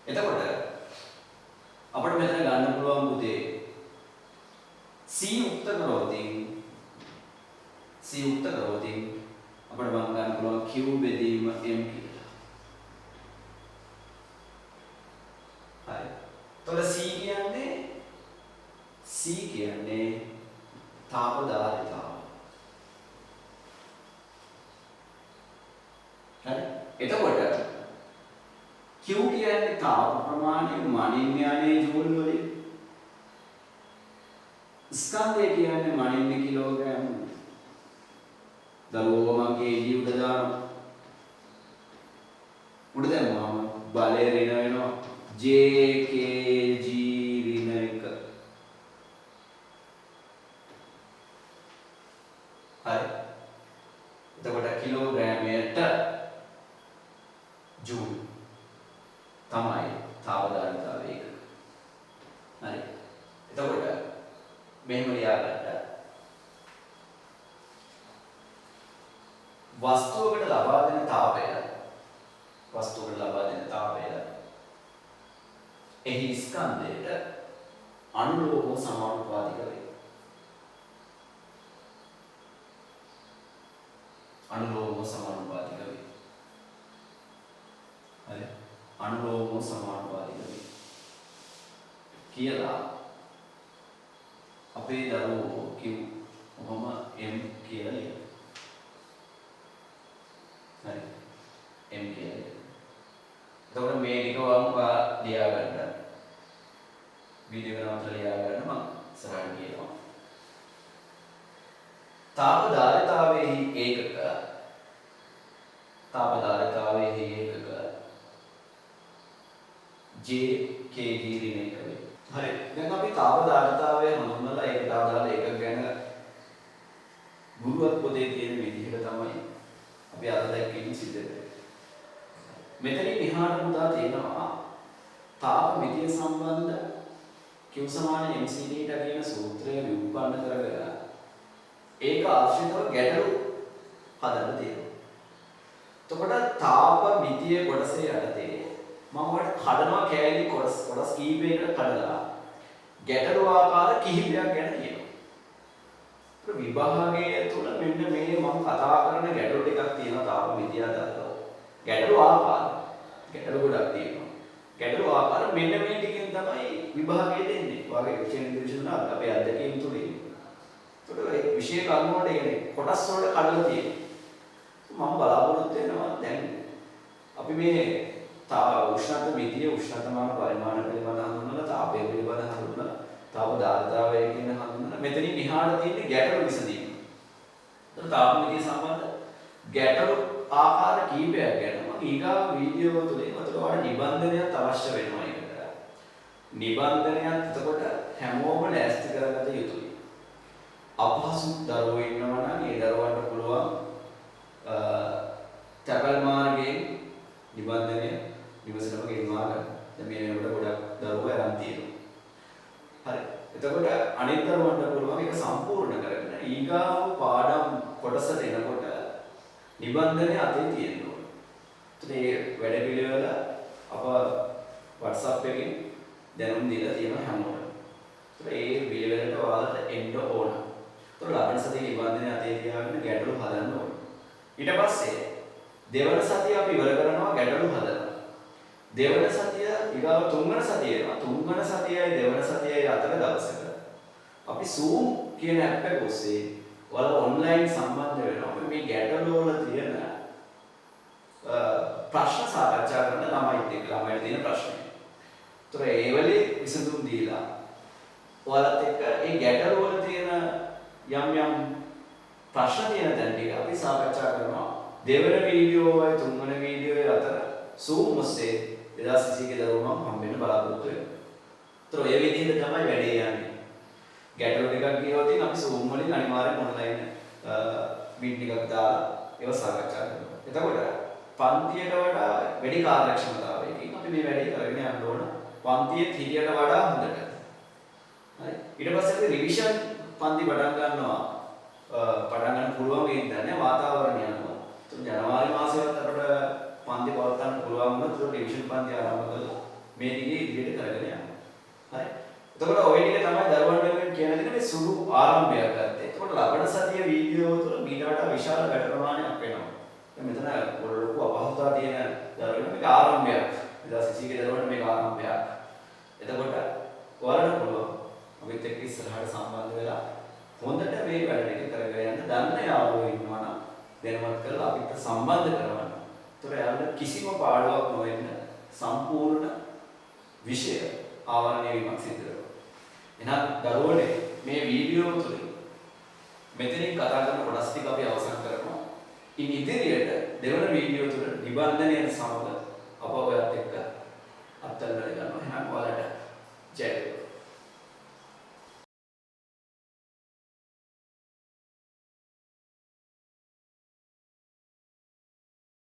එතකොට අපිට මෙතන ගන්න පුළුවන් පුතේ C උක්ත කරෝතින් අපිට මම ගන්න පුළුවන් Q බෙදීම M කියලා. හරි. එතකොට C කියන්නේ තාපදාරිතාව. හරි. එතකොට Q කියන්නේ තාප ප්‍රමාණය මනින්න යන්නේ ජූල් වලින්. ස්කන්ධය කියන්නේ මනින්න කිලෝග්‍රෑම්. දරුවෝ මගේ එළිය උඩ දානවා. උඩ දැම්මම බලය ඍණ වෙනවා. JKG ඍණ 1. හරි. එතකොට කිලෝග්‍රෑමයට ජූල් තමයි තාපදාරිතාව එක. හරි. එතකොට මෙහෙම ලියාගන්න. වස්තුවකට ලබා දෙන තාපය එහි ස්කන්ධයට අනුලෝමව සමානුපාතික වේ. අනුලෝමව සමානුපාතික වේ. හරි. අනුලෝමව සමානුපාතික වේ. කියලා අපේ දරුවෝ කිව් ඔහොම M කියලා ලියන. හරි. M කියලා ලියන. එතකොට මේ ටික වම් ලියා ගන්න. වීඩියෝ එක නතර ලියා ගන්න මම ඉස්සරහට කියනවා. තාපදාරිතාවේහි ඒකක JKG ඍණ එක වේ. හරි. දැන් අපි තාපදාරිතාවය හඳුන්වලා ඒකට අදාළ එකක ගැන ගුරුවත් පොතේ තියෙන විදිහට තමයි අපි අද දැක්කේ සිද්ධ වෙන්නේ. මෙතනින් එහාට පුතා තියෙනවා තාප මිතිය සම්බන්ධ Q සමාන MCD කියන සූත්‍රය විඋප්පන්න කරගෙන ඒක ආශ්‍රිතව ගැටලු හදන්න තියෙනවා. එතකොට තාප මිතිය කොටසේ යටතේ මම ඔයාලට කඩනවා කෑලි කොටස් කීපයකට කඩලා ගැටලු ආකාර කිහිපයක් ගැන කියනවා. ඒක විභාගයේ තුල මෙන්න මේ මම කතා කරන ගැටලු ටිකක් තියෙනවා තාප මිතිය අදාළව. ගැටලු ආකාර ගැටලු ගොඩක් තියෙනවා. ගැටලු ආකාර මෙන්න මේ ටිකෙන් තමයි විභාගයේ දෙන්නේ. වාගේ විෂය නිර්දේශන අපේ අධ්‍යයනය තුලින්. ඒකට ඒ විෂය කර්ම වලට එන්නේ කොටස් වලට කඩලා තියෙනවා. මම බලාපොරොත්තු වෙනවා දැන් අපි මේ උෂ්ණත්ව මිතිය උෂ්ණතමාන පරිමාණ පිළිබඳ හඳුන්වලා තාපය පිළිබඳ හඳුන්වලා තාප ධාරිතාවය කියන හඳුන්වලා මෙතනින් එහාට තියෙන ගැටලු විසඳීම. ඒතර තාප මිතිය සම්බන්ධ ගැටලු ආකාර කීපයක් ගැන මම ඊගා වීඩියෝ තුලින් මතට ඔයාලට නිබන්ධනයක් අවශ්‍ය වෙනවා ඒකට. නිබන්ධනයක් එතකොට හැමෝම ලෑස්ති කරගත යුතුයි. අපහසු දරුවෝ ඉන්නවා නම් ඒ දරුවන්ට පුළුවන් තැපැල් මාර්ගයෙන් නිබන්ධනය නිවසටම ගෙන්වා ගන්න. දැන් මේ වෙනකොට ගොඩක් දරුවෝ අරන් තියෙනවා. හරි. එතකොට අනිත් දරුවන්ට පුළුවන් ඒක සම්පූර්ණ කරගෙන ඊගාව පාඩම් කොටසට එනකොට නිබන්ධනය අතේ තියෙනවා. ඒ වැඩ පිළිවෙල අප WhatsApp එකෙන් දැනුම් දීලා තියෙනවා හැමෝටම. ඒ පිළිවෙලට ඔයාලට එන්න ඕන. ලබන සතියේ නිබන්ධනය අතේ තියාගෙන ගැටලු හදන්න ඕන. ඊට පස්සේ දෙවන සතිය අපි ඉවර කරනවා ගැටලු හදලා. දෙවන සතිය ඊගාව තුන්වන සතිය එනවා. තුන්වන සතියයි දෙවන සතියයි අතර දවසක අපි Zoom කියන ඇප් එක ඔස්සේ ඔයාලා ඔන්ලයින් සම්බන්ධ වෙනවා. අපි මේ ගැටලු වල තියෙන ප්‍රශ්න සාකච්ඡා කරන ළමයිත් එක්ක ළමයිට තියෙන ප්‍රශ්න. ඒතර ඒ වෙලේ විසඳුම් දීලා ඔයාලත් එක්ක ඒ ගැටලු වල තියෙන යම් ප්‍රශ්න තියෙන තැන් ටික අපි සාකච්ඡා කරනවා. දෙවන වීඩියෝවයි තුන්වන වීඩියෝවේ අතර Zoom ඔස්සේ 2020 ගේ දරුවෝ මම හම්බෙන්න බලාපොරොත්තු වෙනවා. ඒතර ඒ විදිහට තමයි වැඩේ යන්නේ. ගැටලු ටිකක් ගියොත් අපි Zoom වලින් අනිවාර්යෙන් ඔන්ලයින් මීටින් එකක් දාලා ඒව සාකච්ඡා කරනවා. එතකොට පන්තියට වඩා වැඩි කාර්යක්ෂමතාවයකින් අපි මේ වැඩේ කරගෙන යන්න ඕන. පන්තියේ හිටියට වඩා හොඳට. හරි. ඊට පස්සේ අපි රිවිෂන් පන්ති පටන් ගන්නවා. පටන් ගන්න පුළුවන් වෙන්නේ නැහැ වාතාවරණය අනුව. ජනවාරි මාසෙවත් අපිට පන්ති පවත්වන්න පුළුවන් වුණොත් ඒක රිවිෂන් පන්ති ආරම්භ කරලා මේ දිගේ ඉදිරියට කරගෙන යනවා. හරි. එතකොට ওই ටික තමයි දරුවන් වෙනුවෙන් කියන දේ මේ සුළු ආරම්භයක් ගත්තේ. එතකොට ලබන සතියේ වීඩියෝ තුළ මීට වඩා විශාල වැඩ ප්‍රමාණයක් වෙනවා. දැන් මෙතන ලොකු අපහසුතාව තියෙන දරුවෝ මේක ආරම්භයක්. 2020 ගේ දරුවන්ට මේක ආරම්භයක්. එතකොට ඔයාලට පුළුවන් අපිත් එක්ක ඉස්සරහට සම්බන්ධ වෙලා හොඳට මේ වැඩ ටික කරගෙන යන්න දන්න යාළුවෝ ඉන්නවා නම් දැනුවත් කරලා අපිට සම්බන්ධ කරවන්න. ඒතර යාළුවෝ කිසිම පාඩුවක් නොවෙන්න සම්පූර්ණ විෂය ආවරණය වීමක් සිදු වෙනවා. එහෙනම් දරුවනේ මේ වීඩියෝ තුලින් මෙතනින් කතා කරන කොටස් ටික අපි අවසන් කරනවා. ඉන් ඉදිරියට දෙවන වීඩියෝ තුල නිබන්ධනයත් සමග අප ඔයත් එක්ක